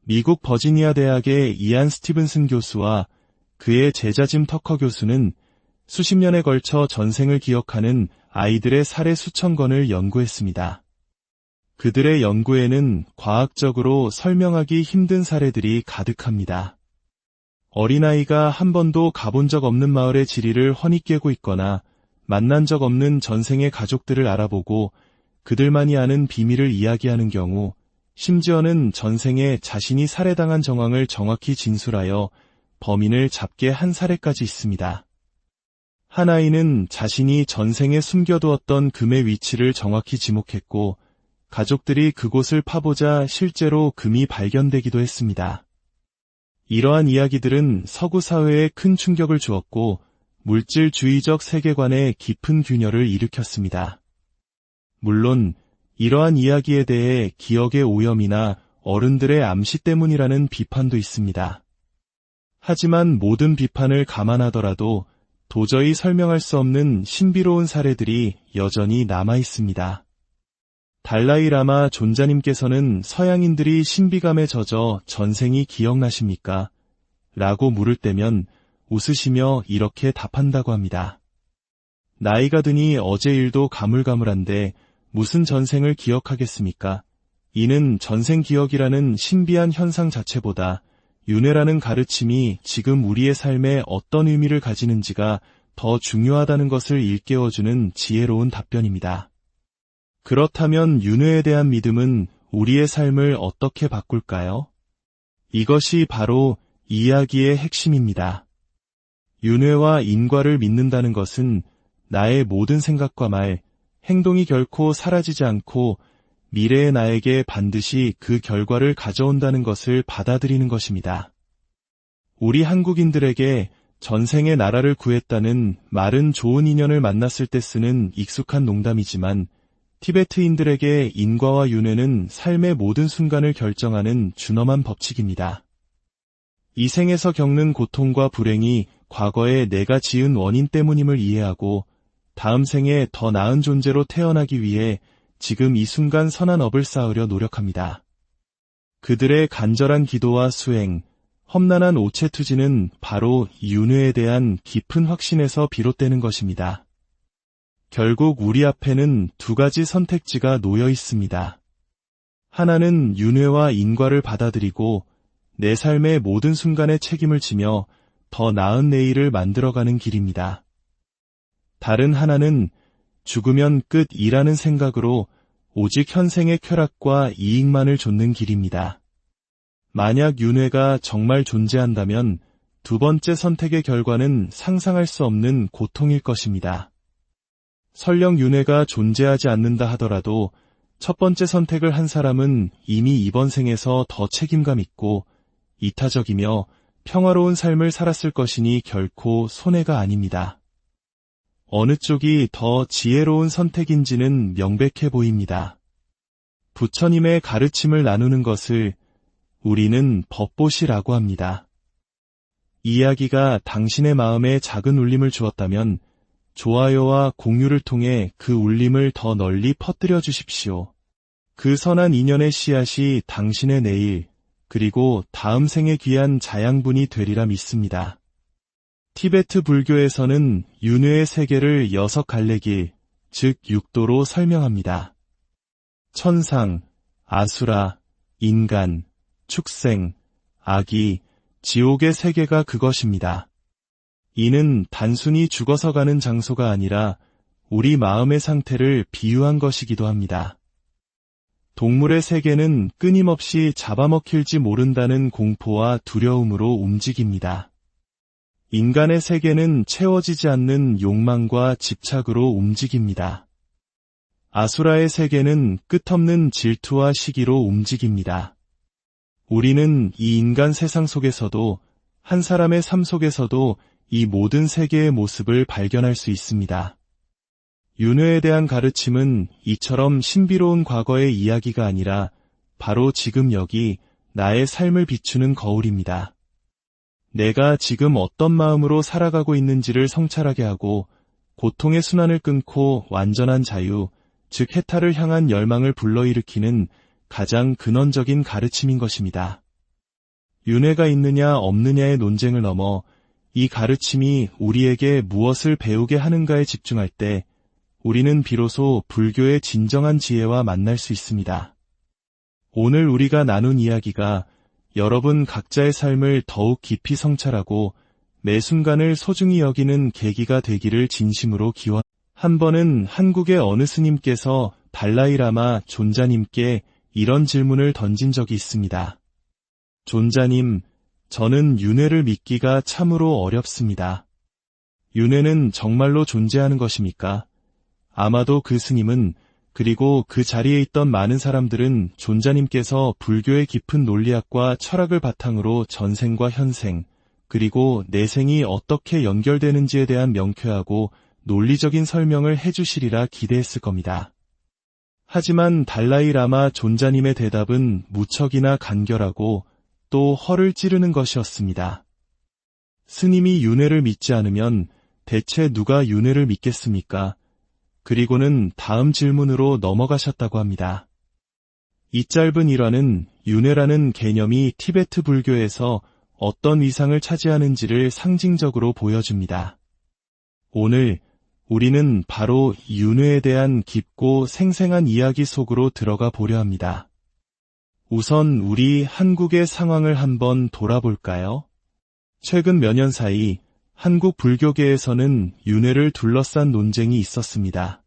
미국 버지니아 대학의 이안 스티븐슨 교수와 그의 제자 짐 터커 교수는 수십 년에 걸쳐 전생을 기억하는 아이들의 사례 수천 건을 연구했습니다. 그들의 연구에는 과학적으로 설명하기 힘든 사례들이 가득합니다. 어린아이가 한 번도 가본 적 없는 마을의 지리를 훤히 꿰고 있거나 만난 적 없는 전생의 가족들을 알아보고 그들만이 아는 비밀을 이야기하는 경우, 심지어는 전생에 자신이 살해당한 정황을 정확히 진술하여 범인을 잡게 한 사례까지 있습니다. 한 아이는 자신이 전생에 숨겨두었던 금의 위치를 정확히 지목했고 가족들이 그곳을 파보자 실제로 금이 발견되기도 했습니다. 이러한 이야기들은 서구 사회에 큰 충격을 주었고 물질주의적 세계관에 깊은 균열을 일으켰습니다. 물론 이러한 이야기에 대해 기억의 오염이나 어른들의 암시 때문이라는 비판도 있습니다. 하지만 모든 비판을 감안하더라도 도저히 설명할 수 없는 신비로운 사례들이 여전히 남아 있습니다. 달라이 라마 존자님께서는 서양인들이 신비감에 젖어 전생이 기억나십니까? 라고 물을 때면 웃으시며 이렇게 답한다고 합니다. 나이가 드니 어제 일도 가물가물한데 무슨 전생을 기억하겠습니까? 이는 전생 기억이라는 신비한 현상 자체보다 윤회라는 가르침이 지금 우리의 삶에 어떤 의미를 가지는지가 더 중요하다는 것을 일깨워주는 지혜로운 답변입니다. 그렇다면 윤회에 대한 믿음은 우리의 삶을 어떻게 바꿀까요? 이것이 바로 이야기의 핵심입니다. 윤회와 인과를 믿는다는 것은 나의 모든 생각과 말, 행동이 결코 사라지지 않고 미래의 나에게 반드시 그 결과를 가져온다는 것을 받아들이는 것입니다. 우리 한국인들에게 전생에 나라를 구했다는 말은 좋은 인연을 만났을 때 쓰는 익숙한 농담이지만 티베트인들에게 인과와 윤회는 삶의 모든 순간을 결정하는 준엄한 법칙입니다. 이 생에서 겪는 고통과 불행이 과거에 내가 지은 원인 때문임을 이해하고 다음 생에 더 나은 존재로 태어나기 위해 지금 이 순간 선한 업을 쌓으려 노력합니다. 그들의 간절한 기도와 수행, 험난한 오체투지는 바로 윤회에 대한 깊은 확신에서 비롯되는 것입니다. 결국 우리 앞에는 두 가지 선택지가 놓여 있습니다. 하나는 윤회와 인과를 받아들이고 내 삶의 모든 순간에 책임을 지며 더 나은 내일을 만들어가는 길입니다. 다른 하나는 죽으면 끝이라는 생각으로 오직 현생의 쾌락과 이익만을 좇는 길입니다. 만약 윤회가 정말 존재한다면 두 번째 선택의 결과는 상상할 수 없는 고통일 것입니다. 설령 윤회가 존재하지 않는다 하더라도 첫 번째 선택을 한 사람은 이미 이번 생에서 더 책임감 있고 이타적이며 평화로운 삶을 살았을 것이니 결코 손해가 아닙니다. 어느 쪽이 더 지혜로운 선택인지는 명백해 보입니다. 부처님의 가르침을 나누는 것을 우리는 법보시라고 합니다. 이야기가 당신의 마음에 작은 울림을 주었다면 좋아요와 공유를 통해 그 울림을 더 널리 퍼뜨려 주십시오. 그 선한 인연의 씨앗이 당신의 내일, 그리고 다음 생에 귀한 자양분이 되리라 믿습니다. 티베트 불교에서는 윤회의 세계를 6갈래길, 즉 6도로 설명합니다. 천상, 아수라, 인간, 축생, 아기, 지옥의 세계가 그것입니다. 이는 단순히 죽어서 가는 장소가 아니라 우리 마음의 상태를 비유한 것이기도 합니다. 동물의 세계는 끊임없이 잡아먹힐지 모른다는 공포와 두려움으로 움직입니다. 인간의 세계는 채워지지 않는 욕망과 집착으로 움직입니다. 아수라의 세계는 끝없는 질투와 시기로 움직입니다. 우리는 이 인간 세상 속에서도 한 사람의 삶 속에서도 이 모든 세계의 모습을 발견할 수 있습니다. 윤회에 대한 가르침은 이처럼 신비로운 과거의 이야기가 아니라 바로 지금 여기 나의 삶을 비추는 거울입니다. 내가 지금 어떤 마음으로 살아가고 있는지를 성찰하게 하고 고통의 순환을 끊고 완전한 자유, 즉 해탈을 향한 열망을 불러일으키는 가장 근원적인 가르침인 것입니다. 윤회가 있느냐 없느냐의 논쟁을 넘어 이 가르침이 우리에게 무엇을 배우게 하는가에 집중할 때 우리는 비로소 불교의 진정한 지혜와 만날 수 있습니다. 오늘 우리가 나눈 이야기가 여러분 각자의 삶을 더욱 깊이 성찰하고 매 순간을 소중히 여기는 계기가 되기를 진심으로 기원. 한 번은 한국의 어느 스님께서 달라이라마 존자님께 이런 질문을 던진 적이 있습니다. 존자님, 저는 윤회를 믿기가 참으로 어렵습니다. 윤회는 정말로 존재하는 것입니까? 아마도 그 스님은 그리고 그 자리에 있던 많은 사람들은 존자님께서 불교의 깊은 논리학과 철학을 바탕으로 전생과 현생, 그리고 내생이 어떻게 연결되는지에 대한 명쾌하고 논리적인 설명을 해주시리라 기대했을 겁니다. 하지만 달라이라마 존자님의 대답은 무척이나 간결하고 또 허를 찌르는 것이었습니다. 스님이 윤회를 믿지 않으면 대체 누가 윤회를 믿겠습니까? 그리고는 다음 질문으로 넘어가셨다고 합니다. 이 짧은 일화는 윤회라는 개념이 티베트 불교에서 어떤 위상을 차지하는지를 상징적으로 보여줍니다. 오늘 우리는 바로 윤회에 대한 깊고 생생한 이야기 속으로 들어가 보려 합니다. 우선 우리 한국의 상황을 한번 돌아볼까요? 최근 몇 년 사이 한국 불교계에서는 윤회를 둘러싼 논쟁이 있었습니다.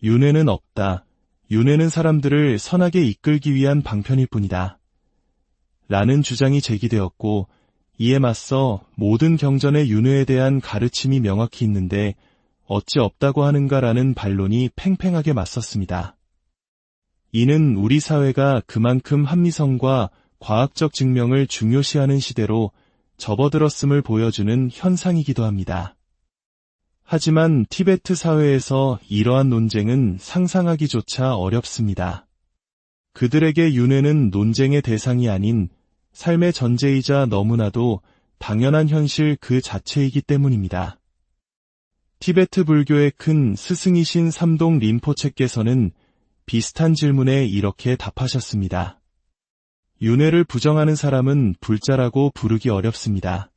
윤회는 없다. 윤회는 사람들을 선하게 이끌기 위한 방편일 뿐이다. 라는 주장이 제기되었고, 이에 맞서 모든 경전의 윤회에 대한 가르침이 명확히 있는데 어찌 없다고 하는가라는 반론이 팽팽하게 맞섰습니다. 이는 우리 사회가 그만큼 합리성과 과학적 증명을 중요시하는 시대로 접어들었음을 보여주는 현상이기도 합니다. 하지만 티베트 사회에서 이러한 논쟁은 상상하기조차 어렵습니다. 그들에게 윤회는 논쟁의 대상이 아닌 삶의 전제이자 너무나도 당연한 현실 그 자체이기 때문입니다. 티베트 불교의 큰 스승이신 삼동 린포체께서는 비슷한 질문에 이렇게 답하셨습니다. 윤회를 부정하는 사람은 불자라고 부르기 어렵습니다.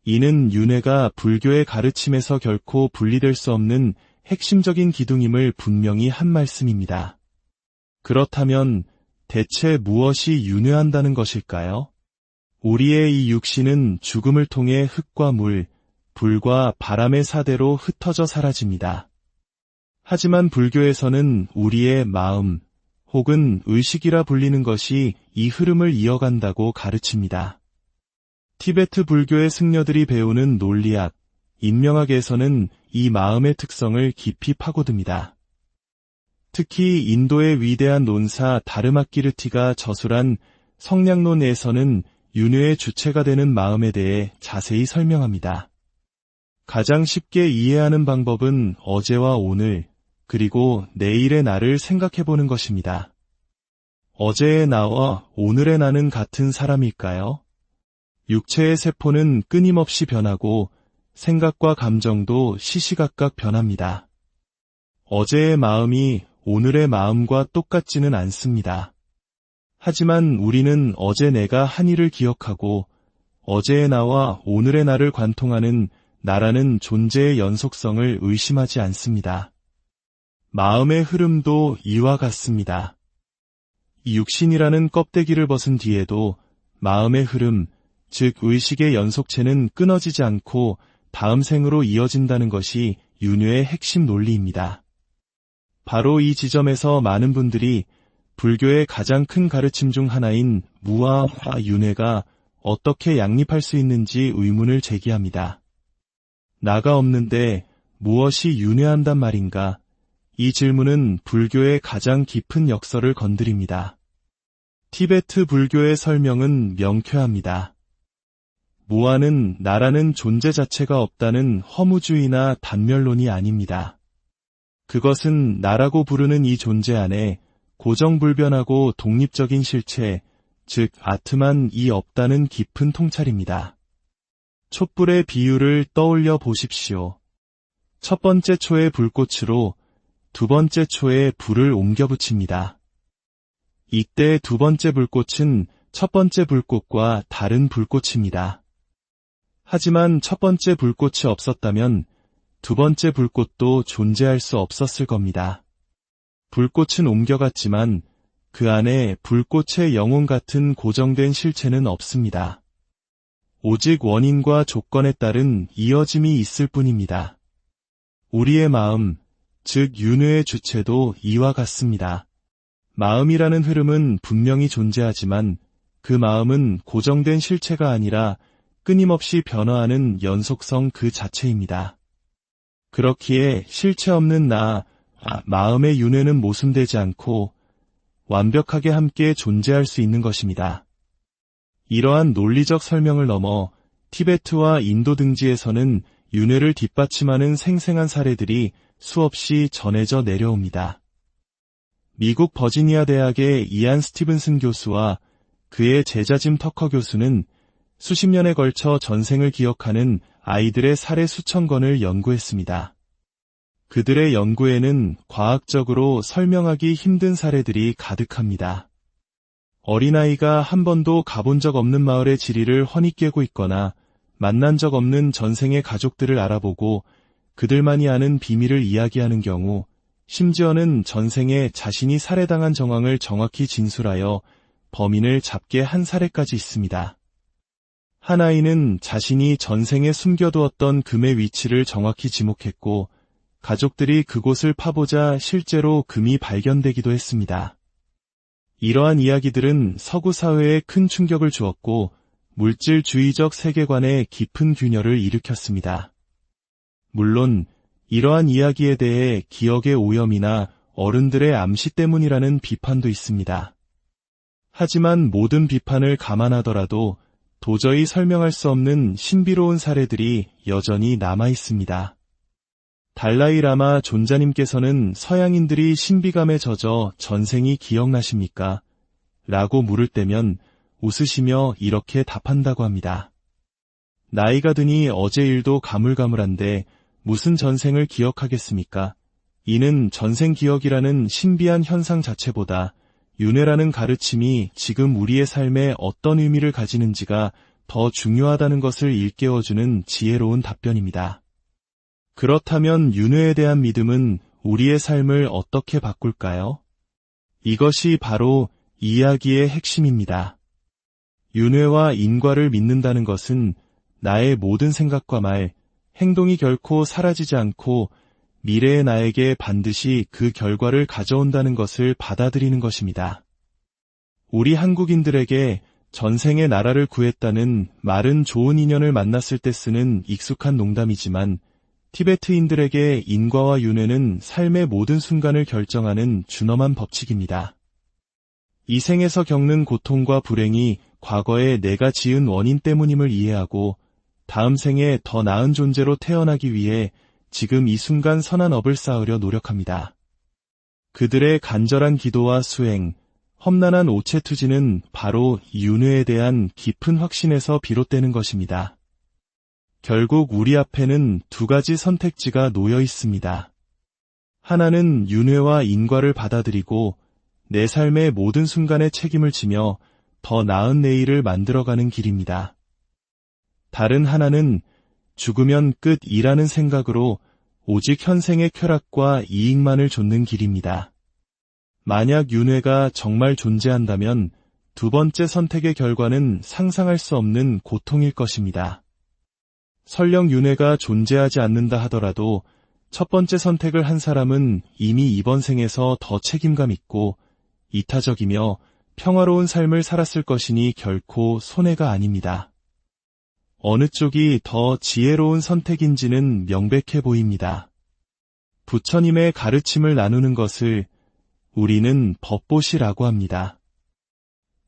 이는 윤회가 불교의 가르침에서 결코 분리될 수 없는 핵심적인 기둥임을 분명히 한 말씀입니다. 그렇다면 대체 무엇이 윤회한다는 것일까요? 우리의 이 육신은 죽음을 통해 흙과 물, 불과 바람의 사대로 흩어져 사라집니다. 하지만 불교에서는 우리의 마음 혹은 의식이라 불리는 것이 이 흐름을 이어간다고 가르칩니다. 티베트 불교의 승려들이 배우는 논리학, 인명학에서는 이 마음의 특성을 깊이 파고듭니다. 특히 인도의 위대한 논사 다르마키르티가 저술한 성량론에서는 윤회의 주체가 되는 마음에 대해 자세히 설명합니다. 가장 쉽게 이해하는 방법은 어제와 오늘, 그리고 내일의 나를 생각해보는 것입니다. 어제의 나와 오늘의 나는 같은 사람일까요? 육체의 세포는 끊임없이 변하고 생각과 감정도 시시각각 변합니다. 어제의 마음이 오늘의 마음과 똑같지는 않습니다. 하지만 우리는 어제 내가 한 일을 기억하고 어제의 나와 오늘의 나를 관통하는 나라는 존재의 연속성을 의심하지 않습니다. 마음의 흐름도 이와 같습니다. 이 육신이라는 껍데기를 벗은 뒤에도 마음의 흐름, 즉 의식의 연속체는 끊어지지 않고 다음 생으로 이어진다는 것이 윤회의 핵심 논리입니다. 바로 이 지점에서 많은 분들이 불교의 가장 큰 가르침 중 하나인 무아와 윤회가 어떻게 양립할 수 있는지 의문을 제기합니다. 나가 없는데 무엇이 윤회한단 말인가? 이 질문은 불교의 가장 깊은 역설을 건드립니다. 티베트 불교의 설명은 명쾌합니다. 무아는 나라는 존재 자체가 없다는 허무주의나 단멸론이 아닙니다. 그것은 나라고 부르는 이 존재 안에 고정불변하고 독립적인 실체, 즉 아트만 없다는 깊은 통찰입니다. 촛불의 비유를 떠올려 보십시오. 첫 번째 초의 불꽃으로 두 번째 초에 불을 옮겨 붙입니다. 이때 두 번째 불꽃은 첫 번째 불꽃과 다른 불꽃입니다. 하지만 첫 번째 불꽃이 없었다면 두 번째 불꽃도 존재할 수 없었을 겁니다. 불꽃은 옮겨갔지만 그 안에 불꽃의 영혼 같은 고정된 실체는 없습니다. 오직 원인과 조건에 따른 이어짐이 있을 뿐입니다. 우리의 마음, 즉 윤회의 주체도 이와 같습니다. 마음이라는 흐름은 분명히 존재하지만 그 마음은 고정된 실체가 아니라 끊임없이 변화하는 연속성 그 자체입니다. 그렇기에 실체 없는 마음의 윤회는 모순되지 않고 완벽하게 함께 존재할 수 있는 것입니다. 이러한 논리적 설명을 넘어 티베트와 인도 등지에서는 윤회를 뒷받침하는 생생한 사례들이 수없이 전해져 내려옵니다. 미국 버지니아 대학의 이안 스티븐슨 교수와 그의 제자 짐 터커 교수는 수십 년에 걸쳐 전생을 기억하는 아이들의 사례 수천 건을 연구했습니다. 그들의 연구에는 과학적으로 설명하기 힘든 사례들이 가득합니다. 어린아이가 한 번도 가본 적 없는 마을의 지리를 훤히 꿰고 있거나 만난 적 없는 전생의 가족들을 알아보고 그들만이 아는 비밀을 이야기하는 경우 심지어는 전생에 자신이 살해당한 정황을 정확히 진술하여 범인을 잡게 한 사례까지 있습니다. 한 아이는 자신이 전생에 숨겨두었던 금의 위치를 정확히 지목했고 가족들이 그곳을 파보자 실제로 금이 발견되기도 했습니다. 이러한 이야기들은 서구 사회에 큰 충격을 주었고 물질주의적 세계관에 깊은 균열을 일으켰습니다. 물론 이러한 이야기에 대해 기억의 오염이나 어른들의 암시 때문이라는 비판도 있습니다. 하지만 모든 비판을 감안하더라도 도저히 설명할 수 없는 신비로운 사례들이 여전히 남아 있습니다. 달라이 라마 존자님께서는 서양인들이 신비감에 젖어 전생이 기억나십니까? 라고 물을 때면 웃으시며 이렇게 답한다고 합니다. 나이가 드니 어제 일도 가물가물한데 무슨 전생을 기억하겠습니까? 이는 전생 기억이라는 신비한 현상 자체보다 윤회라는 가르침이 지금 우리의 삶에 어떤 의미를 가지는지가 더 중요하다는 것을 일깨워주는 지혜로운 답변입니다. 그렇다면 윤회에 대한 믿음은 우리의 삶을 어떻게 바꿀까요? 이것이 바로 이야기의 핵심입니다. 윤회와 인과를 믿는다는 것은 나의 모든 생각과 말, 행동이 결코 사라지지 않고 미래의 나에게 반드시 그 결과를 가져온다는 것을 받아들이는 것입니다. 우리 한국인들에게 전생에 나라를 구했다는 말은 좋은 인연을 만났을 때 쓰는 익숙한 농담이지만 티베트인들에게 인과와 윤회는 삶의 모든 순간을 결정하는 준엄한 법칙입니다. 이 생에서 겪는 고통과 불행이 과거에 내가 지은 원인 때문임을 이해하고 다음 생에 더 나은 존재로 태어나기 위해 지금 이 순간 선한 업을 쌓으려 노력합니다. 그들의 간절한 기도와 수행, 험난한 오체투지는 바로 윤회에 대한 깊은 확신에서 비롯되는 것입니다. 결국 우리 앞에는 두 가지 선택지가 놓여 있습니다. 하나는 윤회와 인과를 받아들이고 내 삶의 모든 순간에 책임을 지며 더 나은 내일을 만들어가는 길입니다. 다른 하나는 죽으면 끝이라는 생각으로 오직 현생의 쾌락과 이익만을 좇는 길입니다. 만약 윤회가 정말 존재한다면 두 번째 선택의 결과는 상상할 수 없는 고통일 것입니다. 설령 윤회가 존재하지 않는다 하더라도 첫 번째 선택을 한 사람은 이미 이번 생에서 더 책임감 있고 이타적이며 평화로운 삶을 살았을 것이니 결코 손해가 아닙니다. 어느 쪽이 더 지혜로운 선택인지는 명백해 보입니다. 부처님의 가르침을 나누는 것을 우리는 법보시라고 합니다.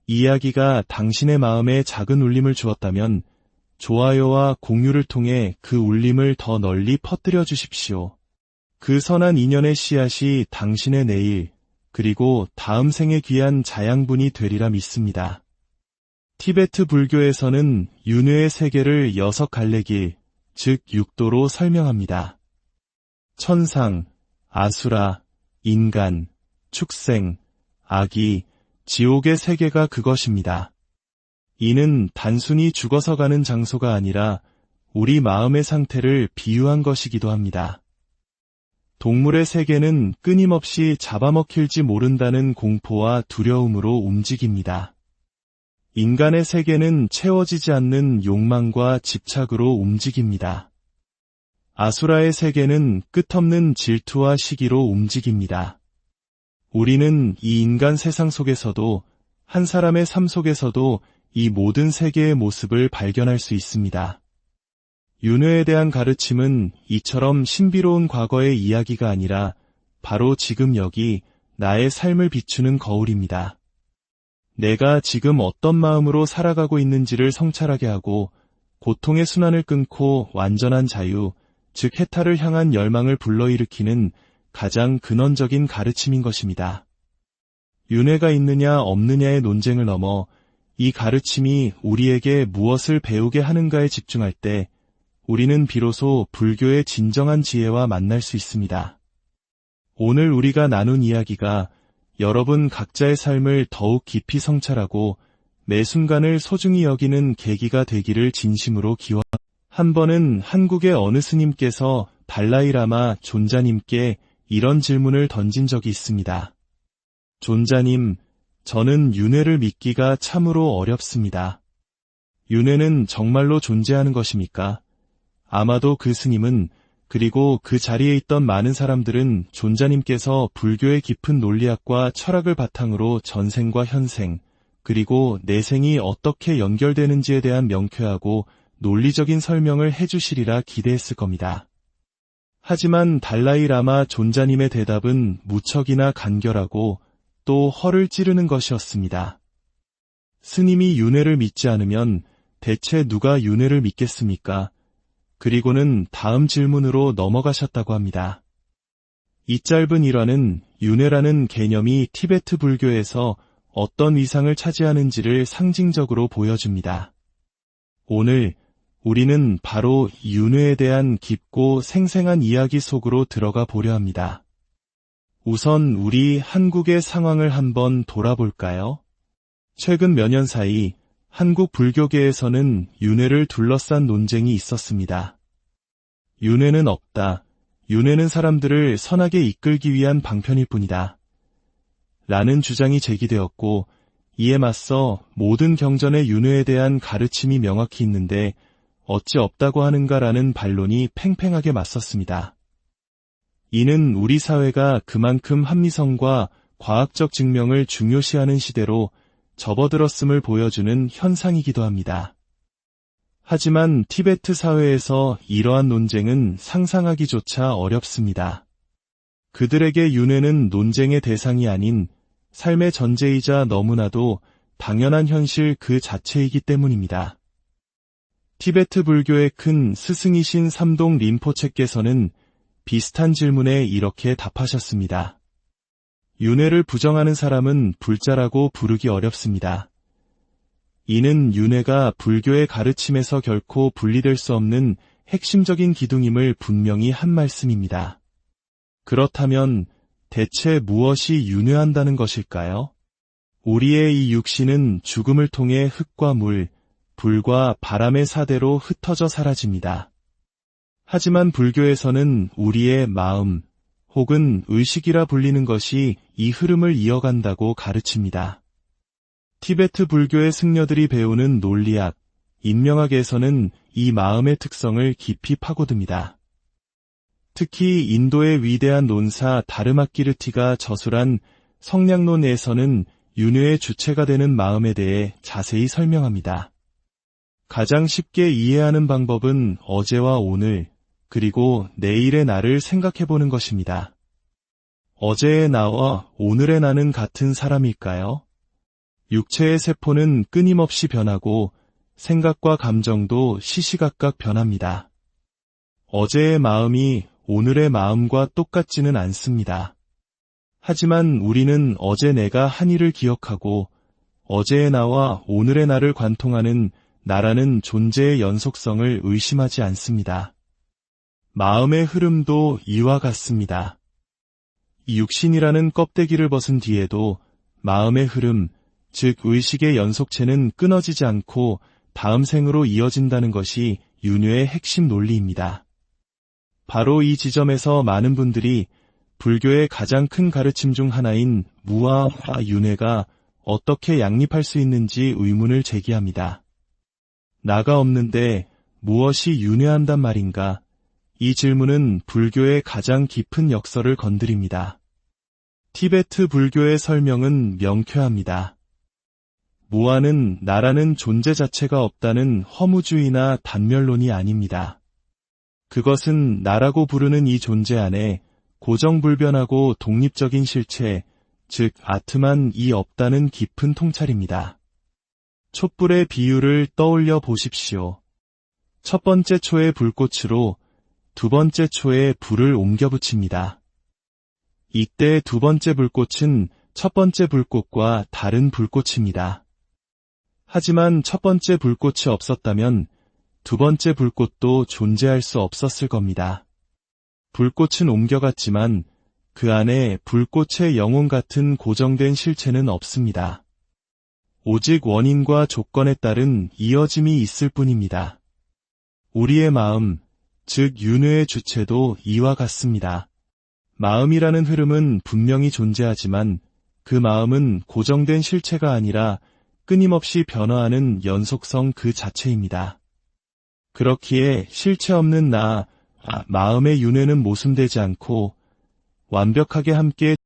이야기가 당신의 마음에 작은 울림을 주었다면 좋아요와 공유를 통해 그 울림을 더 널리 퍼뜨려 주십시오. 그 선한 인연의 씨앗이 당신의 내일, 그리고 다음 생에 귀한 자양분이 되리라 믿습니다. 티베트 불교에서는 윤회의 세계를 6갈래길, 즉 6도로 설명합니다. 천상, 아수라, 인간, 축생, 아기, 지옥의 세계가 그것입니다. 이는 단순히 죽어서 가는 장소가 아니라 우리 마음의 상태를 비유한 것이기도 합니다. 동물의 세계는 끊임없이 잡아먹힐지 모른다는 공포와 두려움으로 움직입니다. 인간의 세계는 채워지지 않는 욕망과 집착으로 움직입니다. 아수라의 세계는 끝없는 질투와 시기로 움직입니다. 우리는 이 인간 세상 속에서도 한 사람의 삶 속에서도 이 모든 세계의 모습을 발견할 수 있습니다. 윤회에 대한 가르침은 이처럼 신비로운 과거의 이야기가 아니라 바로 지금 여기 나의 삶을 비추는 거울입니다. 내가 지금 어떤 마음으로 살아가고 있는지를 성찰하게 하고 고통의 순환을 끊고 완전한 자유, 즉 해탈을 향한 열망을 불러일으키는 가장 근원적인 가르침인 것입니다. 윤회가 있느냐 없느냐의 논쟁을 넘어 이 가르침이 우리에게 무엇을 배우게 하는가에 집중할 때 우리는 비로소 불교의 진정한 지혜와 만날 수 있습니다. 오늘 우리가 나눈 이야기가 여러분 각자의 삶을 더욱 깊이 성찰하고 매 순간을 소중히 여기는 계기가 되기를 진심으로 기원합니다. 한 번은 한국의 어느 스님께서 달라이 라마 존자님께 이런 질문을 던진 적이 있습니다. 존자님, 저는 윤회를 믿기가 참으로 어렵습니다. 윤회는 정말로 존재하는 것입니까? 아마도 그 스님은, 그리고 그 자리에 있던 많은 사람들은 존자님께서 불교의 깊은 논리학과 철학을 바탕으로 전생과 현생, 그리고 내생이 어떻게 연결되는지에 대한 명쾌하고 논리적인 설명을 해주시리라 기대했을 겁니다. 하지만 달라이 라마 존자님의 대답은 무척이나 간결하고 또 허를 찌르는 것이었습니다. 스님이 윤회를 믿지 않으면 대체 누가 윤회를 믿겠습니까? 그리고는 다음 질문으로 넘어가셨다고 합니다. 이 짧은 일화는 윤회라는 개념이 티베트 불교에서 어떤 위상을 차지하는지를 상징적으로 보여줍니다. 오늘 우리는 바로 윤회에 대한 깊고 생생한 이야기 속으로 들어가 보려 합니다. 우선 우리 한국의 상황을 한번 돌아볼까요? 최근 몇 년 사이 한국 불교계에서는 윤회를 둘러싼 논쟁이 있었습니다. 윤회는 없다. 윤회는 사람들을 선하게 이끌기 위한 방편일 뿐이다. 라는 주장이 제기되었고, 이에 맞서 모든 경전의 윤회에 대한 가르침이 명확히 있는데 어찌 없다고 하는가라는 반론이 팽팽하게 맞섰습니다. 이는 우리 사회가 그만큼 합리성과 과학적 증명을 중요시하는 시대로 접어들었음을 보여주는 현상이기도 합니다. 하지만 티베트 사회에서 이러한 논쟁은 상상하기조차 어렵습니다. 그들에게 윤회는 논쟁의 대상이 아닌 삶의 전제이자 너무나도 당연한 현실 그 자체이기 때문입니다. 티베트 불교의 큰 스승이신 삼동 린포체께서는 비슷한 질문에 이렇게 답하셨습니다. 윤회를 부정하는 사람은 불자라고 부르기 어렵습니다. 이는 윤회가 불교의 가르침에서 결코 분리될 수 없는 핵심적인 기둥임을 분명히 한 말씀입니다. 그렇다면 대체 무엇이 윤회한다는 것일까요? 우리의 이 육신은 죽음을 통해 흙과 물, 불과 바람의 사대로 흩어져 사라집니다. 하지만 불교에서는 우리의 마음, 혹은 의식이라 불리는 것이 이 흐름을 이어간다고 가르칩니다. 티베트 불교의 승려들이 배우는 논리학, 인명학에서는 이 마음의 특성을 깊이 파고듭니다. 특히 인도의 위대한 논사 다르마키르티가 저술한 성량론에서는 윤회의 주체가 되는 마음에 대해 자세히 설명합니다. 가장 쉽게 이해하는 방법은 어제와 오늘, 그리고 내일의 나를 생각해보는 것입니다. 어제의 나와 오늘의 나는 같은 사람일까요? 육체의 세포는 끊임없이 변하고 생각과 감정도 시시각각 변합니다. 어제의 마음이 오늘의 마음과 똑같지는 않습니다. 하지만 우리는 어제 내가 한 일을 기억하고 어제의 나와 오늘의 나를 관통하는 나라는 존재의 연속성을 의심하지 않습니다. 마음의 흐름도 이와 같습니다. 이 육신이라는 껍데기를 벗은 뒤에도 마음의 흐름, 즉 의식의 연속체는 끊어지지 않고 다음 생으로 이어진다는 것이 윤회의 핵심 논리입니다. 바로 이 지점에서 많은 분들이 불교의 가장 큰 가르침 중 하나인 무아와 윤회가 어떻게 양립할 수 있는지 의문을 제기합니다. 나가 없는데 무엇이 윤회한단 말인가? 이 질문은 불교의 가장 깊은 역설을 건드립니다. 티베트 불교의 설명은 명쾌합니다. 무아는 나라는 존재 자체가 없다는 허무주의나 단멸론이 아닙니다. 그것은 나라고 부르는 이 존재 안에 고정불변하고 독립적인 실체, 즉 아트만 없다는 깊은 통찰입니다. 촛불의 비유를 떠올려 보십시오. 첫 번째 초의 불꽃으로 두 번째 초에 불을 옮겨 붙입니다. 이때 두 번째 불꽃은 첫 번째 불꽃과 다른 불꽃입니다. 하지만 첫 번째 불꽃이 없었다면 두 번째 불꽃도 존재할 수 없었을 겁니다. 불꽃은 옮겨갔지만 그 안에 불꽃의 영혼 같은 고정된 실체는 없습니다. 오직 원인과 조건에 따른 이어짐이 있을 뿐입니다. 우리의 마음, 즉 윤회의 주체도 이와 같습니다. 마음이라는 흐름은 분명히 존재하지만 그 마음은 고정된 실체가 아니라 끊임없이 변화하는 연속성 그 자체입니다. 그렇기에 실체 없는 마음의 윤회는 모순되지 않고 완벽하게 함께